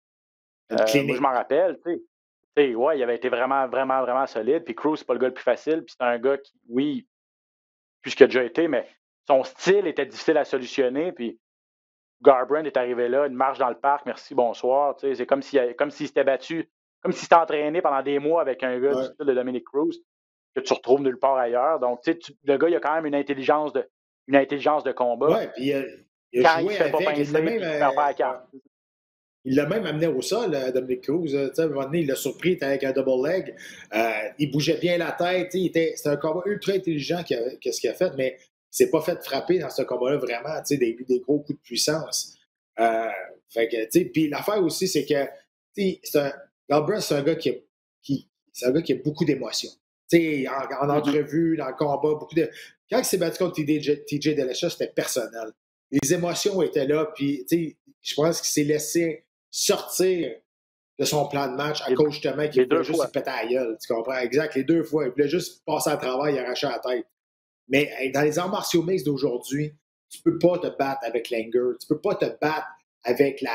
moi, je m'en rappelle, tu sais, ouais, il avait été vraiment, vraiment, vraiment solide. Puis Cruz, c'est pas le gars le plus facile. Puis c'est un gars qui, oui, plus qu'il a déjà été, mais son style était difficile à solutionner. Puis Garbrandt est arrivé là, une marche dans le parc, merci, bonsoir. Tu sais, c'est comme s'il s'était battu, comme s'il s'était entraîné pendant des mois avec un gars du style de Dominic Cruz que tu retrouves nulle part ailleurs. Donc, tu sais, le gars, il a quand même une intelligence de combat. Oui, puis il a joué avec. Il l'a même amené au sol, Dominic Cruz. À un moment donné, il l'a surpris, il était avec un double leg. Il bougeait bien la tête. C'était un combat ultra intelligent ce qu'il a fait, mais il ne s'est pas fait frapper dans ce combat-là vraiment, des gros coups de puissance. Puis l'affaire aussi, c'est que Garbrandt, c'est un gars qui a beaucoup d'émotions. En entrevue, dans le combat, quand il s'est battu contre TJ Dillashaw, c'était personnel. Les émotions étaient là, puis je pense qu'il s'est laissé sortir de son plan de match à cause justement qu'il voulait juste se péter à la gueule. Tu comprends? Exact, les 2 fois. Il voulait juste passer à travers et arracher la tête. Mais dans les arts martiaux mixtes d'aujourd'hui, tu peux pas te battre avec l'anger. Tu peux pas te battre avec la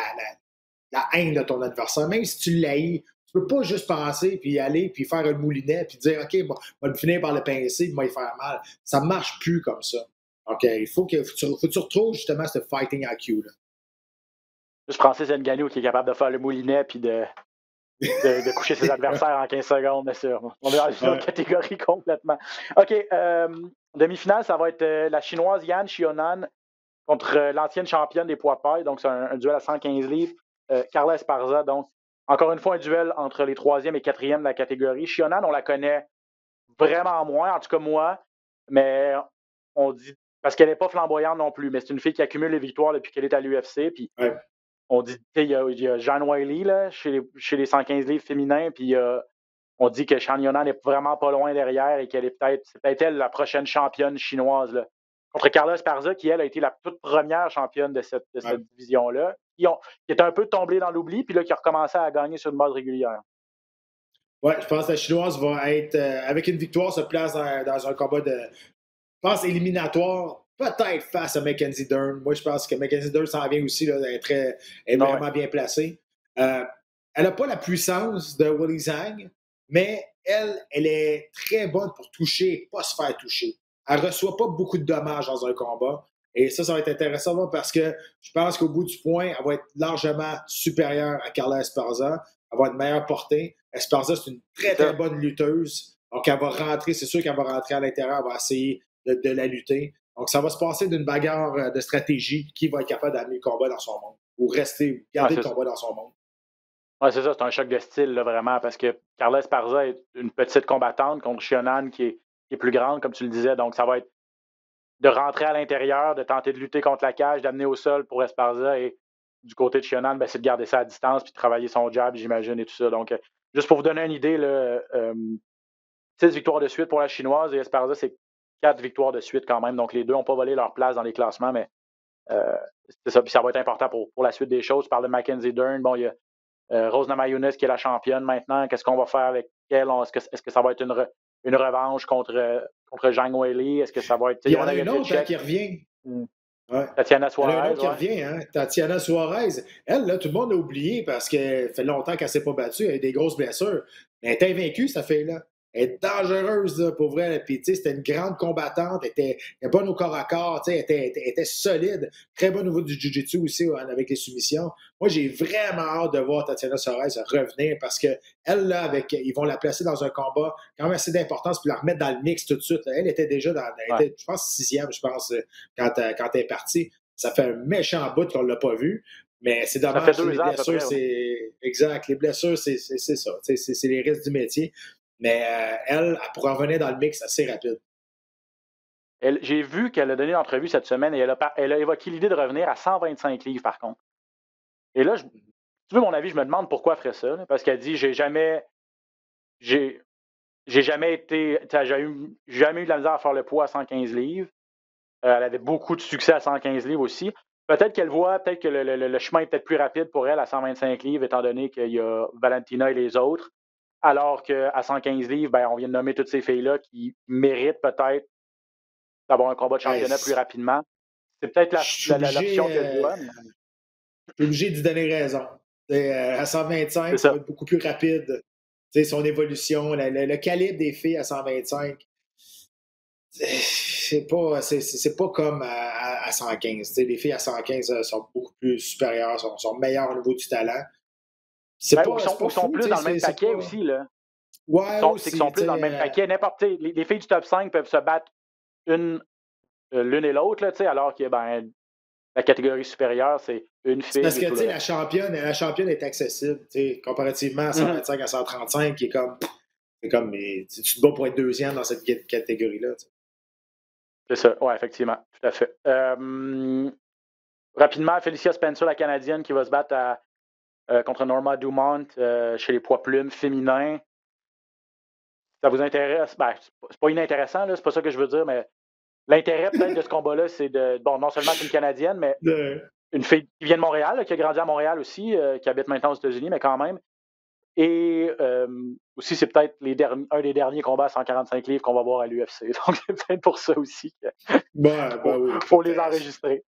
haine de ton adversaire. Même si tu l'haïs, tu peux pas juste passer puis aller puis faire un moulinet puis dire OK, bon, on va finir par le pincer, il va y faire mal. Ça marche plus comme ça. OK, il faut que tu retrouves justement ce fighting IQ là. Juste Francis Ngannou qui est capable de faire le moulinet puis de coucher ses adversaires en 15 secondes, bien sûr. On est dans une autre catégorie complètement. OK, demi-finale, ça va être la Chinoise Yan Xiaonan contre l'ancienne championne des poids pailles. Donc, c'est un duel à 115 livres. Carla Esparza, donc, encore une fois, un duel entre les 3e et 4e de la catégorie. Xiaonan, on la connaît vraiment moins, en tout cas moi, mais on dit, parce qu'elle n'est pas flamboyante non plus, mais c'est une fille qui accumule les victoires depuis qu'elle est à l'UFC. Puis on dit, il y a Jeanne Wiley là, chez les 115 livres féminins, puis on dit que Xiaonan n'est vraiment pas loin derrière et qu'elle est peut-être elle la prochaine championne chinoise. Là. Contre Carla Esparza, qui, elle, a été la toute première championne de cette division-là, qui est un peu tombée dans l'oubli, puis là, qui a recommencé à gagner sur une base régulière. Oui, je pense que la Chinoise va être, avec une victoire, se place dans un combat éliminatoire, peut-être face à Mackenzie Dern. Moi, je pense que Mackenzie Dern s'en vient aussi, là, elle est vraiment bien placée. Elle n'a pas la puissance de Weili Zhang, mais elle est très bonne pour toucher, pas se faire toucher. Elle ne reçoit pas beaucoup de dommages dans un combat. Et ça va être intéressant parce que je pense qu'au bout du point, elle va être largement supérieure à Carla Esparza. Elle va être meilleure portée. Esparza, c'est une très, très bonne lutteuse. Donc, elle va rentrer, c'est sûr qu'elle va rentrer à l'intérieur, elle va essayer de la lutter. Donc, ça va se passer d'une bagarre de stratégie qui va être capable d'amener le combat dans son monde ou garder le combat dans son monde. Oui, c'est ça, c'est un choc de style, là, vraiment, parce que Carla Esparza est une petite combattante contre Xiaonan qui est plus grande, comme tu le disais. Donc, ça va être de rentrer à l'intérieur, de tenter de lutter contre la cage, d'amener au sol pour Esparza. Et du côté de Xiaonan, c'est de garder ça à distance puis de travailler son jab, j'imagine, et tout ça. Donc, juste pour vous donner une idée, 6 victoires de suite pour la Chinoise et Esparza, c'est 4 victoires de suite quand même. Donc, les deux n'ont pas volé leur place dans les classements, mais c'est ça. Puis ça va être important pour la suite des choses. Je parle de Mackenzie Dern. Bon, il y a Rose Namajunas qui est la championne maintenant. Qu'est-ce qu'on va faire avec elle? Est-ce que ça va être une revanche contre Zhang Weili? Est-ce que ça va être... Il y en a une autre qui revient. Ouais. Tatiana Suarez. Il y en a une autre qui revient, hein? Tatiana Suarez. Elle, là, tout le monde l'a oublié parce qu'elle fait longtemps qu'elle ne s'est pas battue. Elle a des grosses blessures. Mais elle est invaincue, cette fille-là. Elle est dangereuse, là, pour vrai. Puis, tu sais, c'était une grande combattante. Elle était bonne au corps à corps. Tu sais, elle était solide. Très bonne au niveau du jiu-jitsu aussi, avec les soumissions. Moi, j'ai vraiment hâte de voir Tatiana Suarez revenir parce que elle, là, ils vont la placer dans un combat quand même assez d'importance puis la remettre dans le mix tout de suite. Elle était déjà je pense, 6e, quand elle est partie. Ça fait un méchant bout qu'on ne l'a pas vu. Mais c'est dommage. Ça fait 2 les ans, blessures, c'est exact. Les blessures, c'est ça. C'est les risques du métier. Mais elle pourra revenir dans le mix assez rapide. J'ai vu qu'elle a donné une entrevue cette semaine et elle a évoqué l'idée de revenir à 125 livres, par contre. Et là, tu veux mon avis, je me demande pourquoi elle ferait ça. Là, parce qu'elle dit j'ai jamais été. J'ai jamais eu de la misère à faire le poids à 115 livres. Elle avait beaucoup de succès à 115 livres aussi. Peut-être qu'elle voit, peut-être que le chemin est peut-être plus rapide pour elle à 125 livres, étant donné qu'il y a Valentina et les autres. Alors qu'à 115 livres, ben, on vient de nommer toutes ces filles-là qui méritent peut-être d'avoir un combat de championnat plus rapidement. C'est peut-être l'option qu'elle voit. Mais... Je suis obligé de lui donner raison. À 125, ça va être beaucoup plus rapide. T'sais, son évolution, le calibre des filles à 125, c'est pas comme à 115. T'sais, les filles à 115 sont beaucoup plus supérieures, sont meilleures au niveau du talent. Ils sont plus dans le même paquet aussi. Là. Ouais, c'est qu'ils sont plus dans le même paquet. N'importe, les filles du top 5 peuvent se battre l'une et l'autre, là, alors que la catégorie supérieure, c'est une fille. Parce que la championne est accessible, comparativement à 125 à 135, qui est comme tu te bats pour être deuxième dans cette catégorie-là. T'sais. C'est ça, oui, effectivement, tout à fait. Rapidement, Felicia Spencer, la Canadienne, qui va se battre contre Norma Dumont chez les poids plumes féminins. Ça vous intéresse? C'est pas inintéressant, là, c'est pas ça que je veux dire, mais l'intérêt peut-être de ce combat-là, c'est non seulement c'est une Canadienne, mais une fille qui vient de Montréal, qui a grandi à Montréal aussi, qui habite maintenant aux États-Unis, mais quand même. Et aussi, c'est peut-être un des derniers combats à 145 livres qu'on va voir à l'UFC. Donc, c'est peut-être pour ça aussi qu'il faut les enregistrer.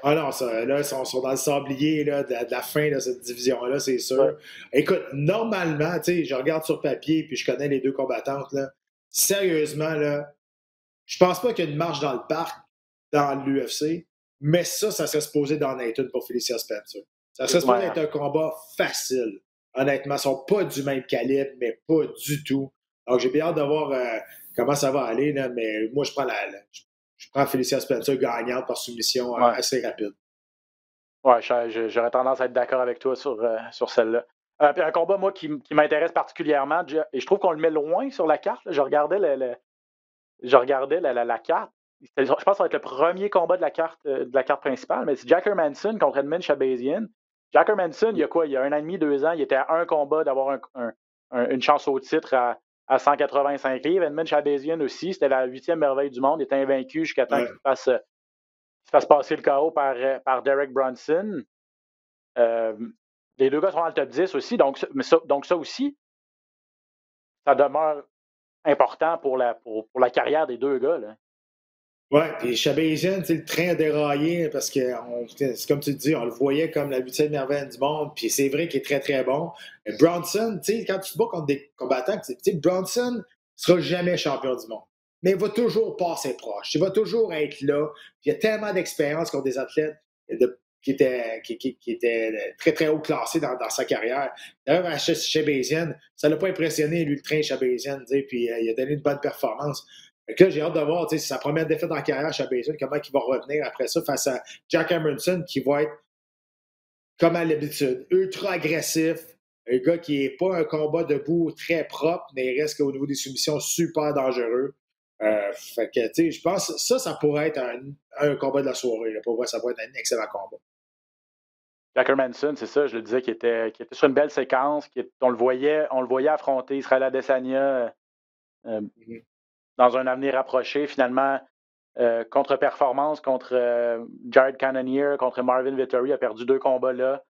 Ah non, là, ils sont dans le sablier là, de la fin de cette division-là, c'est sûr. Ouais. Écoute, normalement, je regarde sur papier puis je connais les deux combattantes. Là. Sérieusement, là, je pense pas qu'il y ait une marche dans le parc dans l'UFC, mais ça serait supposé d'en être une pour Felicia Spencer. Ça serait supposé être un combat facile. Honnêtement, ils ne sont pas du même calibre, mais pas du tout. Donc, j'ai bien hâte de voir comment ça va aller, là, mais moi, je prends Felicia Spencer gagnante par soumission assez rapide. Oui, j'aurais tendance à être d'accord avec toi sur celle-là. Puis un combat, moi, qui m'intéresse particulièrement, et je trouve qu'on le met loin sur la carte. Là, je regardais la carte. Je pense que ça va être le premier combat de la carte principale, mais c'est Jack Hermansson contre Edmund Shabazian. Jack Hermansson, il y a quoi? Il y a 1 an et demi, 2 ans, il était à un combat d'avoir une chance au titre à 185 livres. Edmund Shabazian aussi, c'était la 8e merveille du monde. Il était invaincu jusqu'à temps qu'il fasse passer le KO par Derek Brunson. Les deux gars sont dans le top 10 aussi. Donc ça aussi, ça demeure important pour la carrière des deux gars. Là. Oui, puis Shabazian, le train a déraillé parce que, c'est comme tu le dis, on le voyait comme la 8e merveille du monde, puis c'est vrai qu'il est très, très bon. Brunson, quand tu te bats contre des combattants, Brunson ne sera jamais champion du monde. Mais il va toujours passer proche. Il va toujours être là. Puis il y a tellement d'expérience contre des athlètes qui étaient très, très haut classés dans sa carrière. D'ailleurs, à Shabazian, ça ne l'a pas impressionné, lui, le train Shabazian, puis il a donné une bonne performance. Donc là, j'ai hâte de voir, c'est sa première défaite en carrière chez Shabazian, comment il va revenir après ça face à Jack Hermansson, qui va être, comme à l'habitude, ultra agressif. Un gars qui n'est pas un combat debout très propre, mais il reste qu'au niveau des soumissions, super dangereux. Fait que, je pense que ça pourrait être un combat de la soirée. Là. Pour moi, ça pourrait être un excellent combat. Jack Hermansson, c'est ça, je le disais, qui était sur une belle séquence. On le voyait affronter Israel Adesanya dans un avenir rapproché. Finalement, contre-performance contre Jared Cannonier, contre Marvin Vettori, a perdu 2 combats là.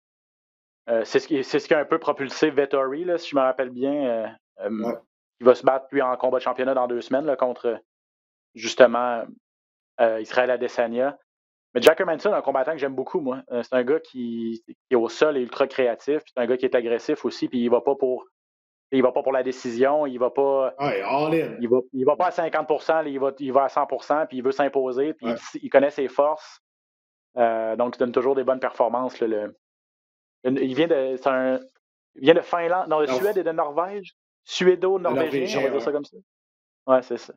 C'est ce qui a un peu propulsé Vettori, là, si je me rappelle bien. Il va se battre, lui, en combat de championnat dans 2 semaines là, contre, justement, Israel Adesanya. Mais Jack Hermansson, un combattant que j'aime beaucoup, moi. C'est un gars qui est au sol et ultra créatif. C'est un gars qui est agressif aussi, puis il va pas pour Il va pas pour la décision, il va pas. Ouais, all in. Il va pas à 50%, il va à 100%, puis il veut s'imposer, puis il connaît ses forces. Donc, il donne toujours des bonnes performances. Là, il vient de Finlande, non, de Suède et de Norvège. Suédo-norvégien, on va dire ça comme ça. Ouais, c'est ça.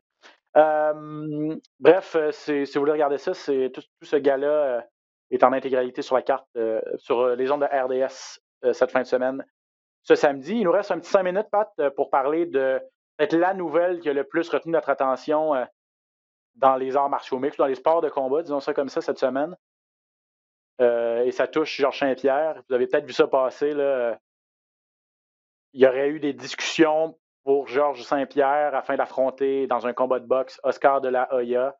Bref, si vous voulez regarder ça, c'est tout ce gars-là est en intégralité sur la carte, sur les ondes de RDS cette fin de semaine. Ce samedi, il nous reste un petit 5 minutes, Pat, pour parler de peut-être la nouvelle qui a le plus retenu notre attention dans les arts martiaux mixtes, dans les sports de combat, disons ça comme ça, cette semaine. Et ça touche Georges Saint-Pierre. Vous avez peut-être vu ça passer, là. Il y aurait eu des discussions pour Georges Saint-Pierre afin d'affronter dans un combat de boxe Oscar de la Hoya.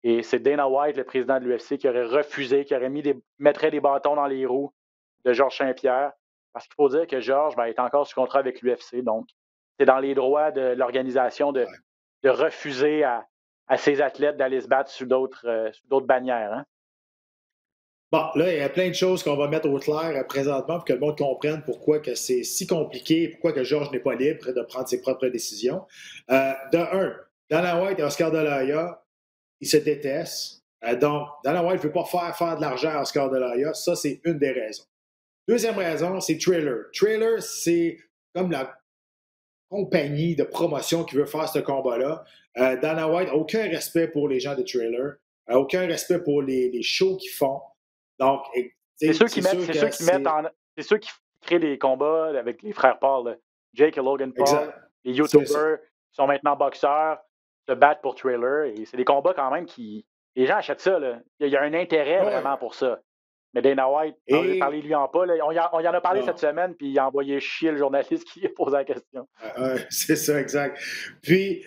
Et c'est Dana White, le président de l'UFC, qui aurait refusé, qui aurait mettrait des bâtons dans les roues de Georges Saint-Pierre. Parce qu'il faut dire que Georges est encore sous contrat avec l'UFC. Donc, c'est dans les droits de l'organisation de refuser à ses athlètes d'aller se battre sous d'autres bannières. Hein? Bon, là, il y a plein de choses qu'on va mettre au clair présentement pour que le monde comprenne pourquoi que c'est si compliqué, pourquoi que Georges n'est pas libre de prendre ses propres décisions. De un, Dana White et Oscar de la Hoya, ils se détestent. Donc, Dana White ne veut pas faire de l'argent à Oscar de la Hoya. Ça, c'est une des raisons. Deuxième raison, c'est Trailer. Trailer, c'est comme la compagnie de promotion qui veut faire ce combat-là. Dana White n'a aucun respect pour les gens de Trailer, aucun respect pour les shows qu'ils font. Donc, c'est ceux qui créent des combats avec les frères Paul, là. Jake et Logan Paul, les YouTubers qui sont maintenant boxeurs, se battent pour Trailer. Et c'est des combats quand même qui. Les gens achètent ça. Là. Il y a un intérêt vraiment pour ça. Mais Dana White, on a parlé lui en pas. Là. On y en a parlé cette semaine, puis il a envoyé chier le journaliste qui a posé la question. C'est ça, exact. Puis,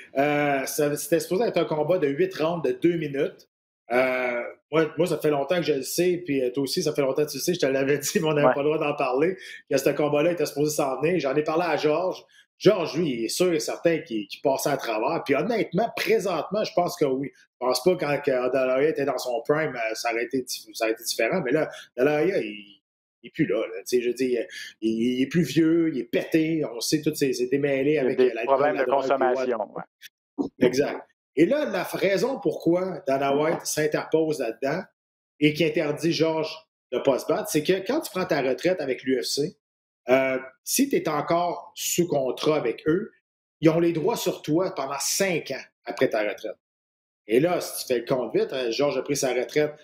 c'était supposé être un combat de 8 rounds de 2 minutes. Moi, ça fait longtemps que je le sais, puis toi aussi, ça fait longtemps que tu le sais, je te l'avais dit, mais on n'avait pas le droit d'en parler, que ce combat-là était supposé s'en venir. J'en ai parlé à Georges. Georges, lui, il est sûr et certain qu'il passait à travers. Puis honnêtement, présentement, je pense que oui. Je pense pas quand De La Hoya était dans son prime, ça aurait été différent. Mais là, De La Hoya, il n'est plus là. Je veux dire, il est plus vieux, il est pété. On sait tous ces démêlés avec des problèmes de consommation. Ouais. Exact. Et là, la raison pourquoi Dana White s'interpose là-dedans et qui interdit Georges de ne pas se battre, c'est que quand tu prends ta retraite avec l'UFC, si tu es encore sous contrat avec eux, ils ont les droits sur toi pendant 5 ans après ta retraite. Et là, si tu fais le compte vite, Georges a pris sa retraite en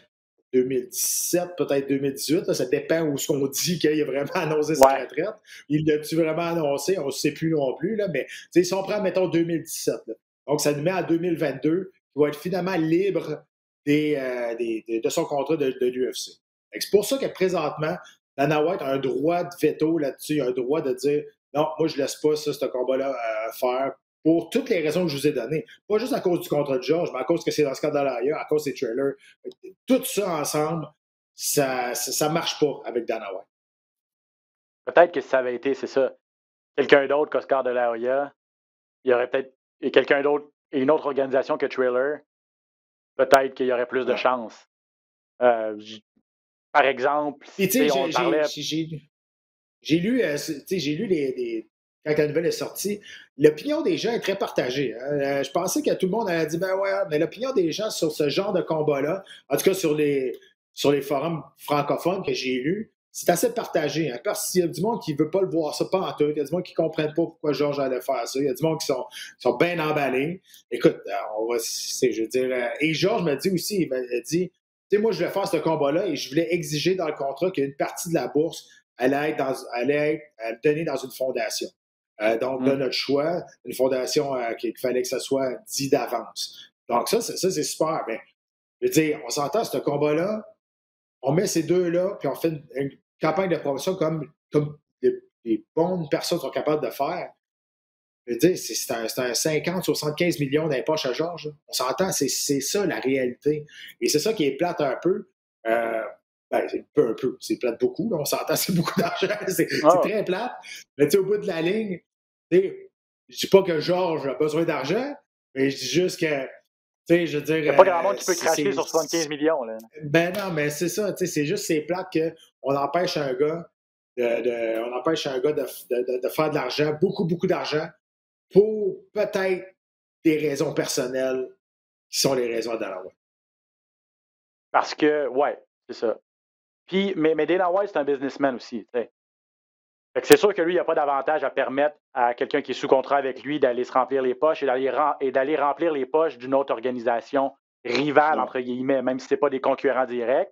2017, peut-être 2018. Là, ça dépend où ce qu'on dit qu'il a vraiment annoncé sa retraite. Il l'a-tu vraiment annoncé? On ne sait plus non plus. Là, mais si on prend, mettons, 2017, là, donc ça nous met en 2022, il va être finalement libre de son contrat de l'UFC. C'est pour ça que présentement, Dana White a un droit de veto là-dessus, il a un droit de dire non, moi je ne laisse pas ce combat-là faire pour toutes les raisons que je vous ai données. Pas juste à cause du contrat de Georges, mais à cause que c'est dans ce cas de la à cause des trailers. Tout ça ensemble, ça ne marche pas avec Dana White. Peut-être que si ça avait été, c'est ça, quelqu'un d'autre qu'Oscar de la Hoya, il y aurait peut-être quelqu'un d'autre et une autre organisation que Trailer, peut-être qu'il y aurait plus de chance. Par exemple, on parlait... J'ai lu quand la nouvelle est sortie, l'opinion des gens est très partagée. Hein. Je pensais que tout le monde allait dire ben ouais, mais l'opinion des gens sur ce genre de combat-là, en tout cas sur les forums francophones que j'ai lus, c'est assez partagé. Hein, parce qu'il y a du monde qui ne veut pas le voir ça, pas en tout. Il y a du monde qui ne comprennent pas pourquoi Georges allait faire ça. Il y a du monde qui sont bien emballés. Écoute, je veux dire... et Georges m'a dit aussi, il m'a dit, tu sais, moi, je voulais faire ce combat-là et je voulais exiger dans le contrat qu'une partie de la bourse allait être donnée dans une fondation. Donc, de notre choix, une fondation qu'il fallait que ça soit dit d'avance. Donc, ça c'est super. Mais, je veux dire, on s'entend, ce combat-là, on met ces deux-là, puis on fait une campagne de promotion comme les bonnes personnes sont capables de faire. Je veux dire, c'est un 50-75 millions d'impoches à Georges. On s'entend, c'est ça la réalité. Et c'est ça qui est plate un peu. C'est un peu. C'est plate beaucoup. Là, on s'entend, c'est beaucoup d'argent. C'est très plate. Mais tu sais, au bout de la ligne, je ne dis pas que Georges a besoin d'argent, mais je dis juste que je veux dire, il n'y a pas grand monde qui peut cracher sur 75 millions. Là. Ben non, mais c'est ça. C'est juste c'est plate qu'on empêche un gars on empêche un gars de faire de l'argent, beaucoup, beaucoup d'argent, pour peut-être des raisons personnelles qui sont les raisons de Dana White. Parce que, ouais, c'est ça. Puis, mais Dana White, c'est un businessman aussi. Fait que c'est sûr que lui, il n'y a pas d'avantage à permettre à quelqu'un qui est sous contrat avec lui d'aller se remplir les poches et d'aller remplir les poches d'une autre organisation rivale, entre guillemets, même si ce n'est pas des concurrents directs.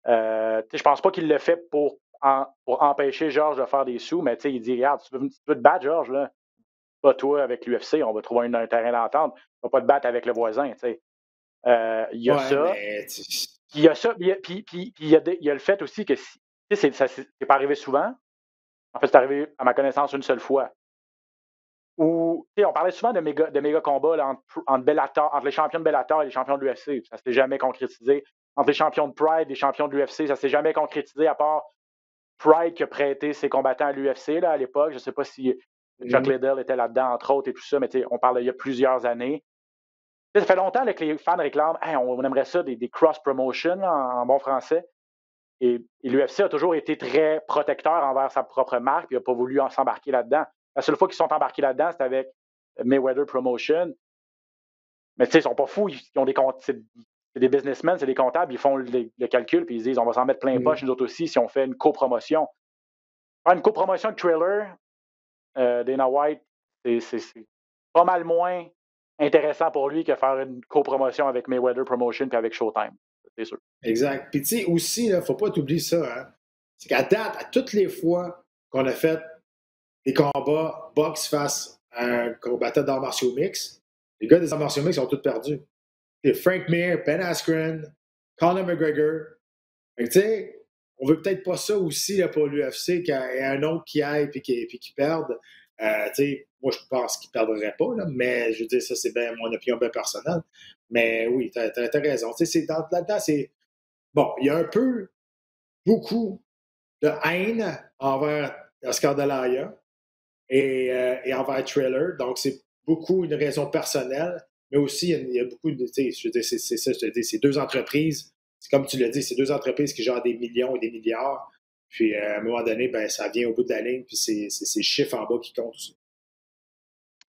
Je pense pas qu'il le fait pour empêcher Georges de faire des sous, mais il dit, regarde, tu veux te battre, Georges, là, pas toi avec l'UFC, on va trouver un terrain d'entente, on va pas te battre avec le voisin, il y a ça. Il y a ça, puis il y a le fait aussi que c'est pas arrivé souvent. En fait, c'est arrivé, à ma connaissance, une seule fois. Où, on parlait souvent de méga combats là, entre les champions de Bellator et les champions de l'UFC. Ça ne s'est jamais concrétisé. Entre les champions de Pride et les champions de l'UFC, ça ne s'est jamais concrétisé, à part Pride qui a prêté ses combattants à l'UFC à l'époque. Je ne sais pas si Chuck Liddell était là-dedans, entre autres, et tout ça, mais on parle il y a plusieurs années. Ça fait longtemps que les fans réclament hey, on aimerait ça, des cross-promotions en bon français. Et l'UFC a toujours été très protecteur envers sa propre marque, il n'a pas voulu s'embarquer là-dedans. La seule fois qu'ils sont embarqués là-dedans, c'était avec Mayweather Promotion. Mais ils ne sont pas fous, ils ont c'est des businessmen, c'est des comptables, ils font le calcul, puis ils disent on va s'en mettre plein poche, nous autres aussi, si on fait une copromotion. Faire une copromotion de Thriller, Dana White, c'est pas mal moins intéressant pour lui que faire une copromotion avec Mayweather Promotion puis avec Showtime, c'est sûr. Exact. Puis tu sais, aussi, il ne faut pas t'oublier ça, hein? C'est qu'à date, à toutes les fois qu'on a fait des combats boxe face à un combattant d'arts martiaux mix, les gars des arts martiaux mix ont tous perdu. C'est Frank Mir, Ben Askren, Conor McGregor. Tu sais, on veut peut-être pas ça aussi là, pour l'UFC, qu'il y ait un autre qui aille et qui perde. Moi, je pense qu'il ne perdrait pas, là, mais je veux dire, ça, c'est bien mon opinion bien personnelle. Mais oui, tu as raison. Là-dedans, c'est. Bon, il y a un peu, beaucoup de haine envers Oscar De La Hoya et envers Thriller. Donc, c'est beaucoup une raison personnelle, mais aussi, il y a beaucoup de. Je veux dire, c'est ça, je te dis, c'est deux entreprises. C'est comme tu l'as dit, c'est deux entreprises qui gèrent des millions et des milliards. Puis, à un moment donné, ben, ça vient au bout de la ligne, puis c'est ces chiffres en bas qui comptent aussi.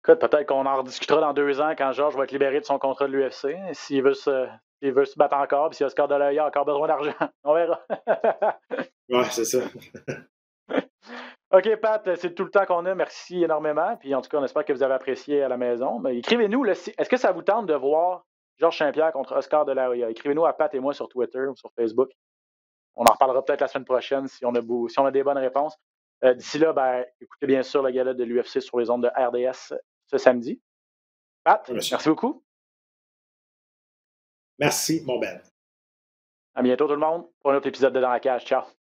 Écoute, peut-être qu'on en rediscutera dans 2 ans quand Georges va être libéré de son contrat de l'UFC. S'il veut se battre encore, puis si Oscar De La Hoya a encore besoin d'argent, on verra. Ouais, c'est ça. OK, Pat, c'est tout le temps qu'on a. Merci énormément. Puis en tout cas, on espère que vous avez apprécié à la maison. Mais écrivez-nous, est-ce que ça vous tente de voir Georges Saint-Pierre contre Oscar De La Hoya? Écrivez-nous à Pat et moi sur Twitter ou sur Facebook. On en reparlera peut-être la semaine prochaine si on a des bonnes réponses. D'ici là, écoutez bien sûr le gala de l'UFC sur les ondes de RDS ce samedi. Pat, merci beaucoup. Merci, mon Ben. À bientôt tout le monde pour un autre épisode de Dans la cage. Ciao.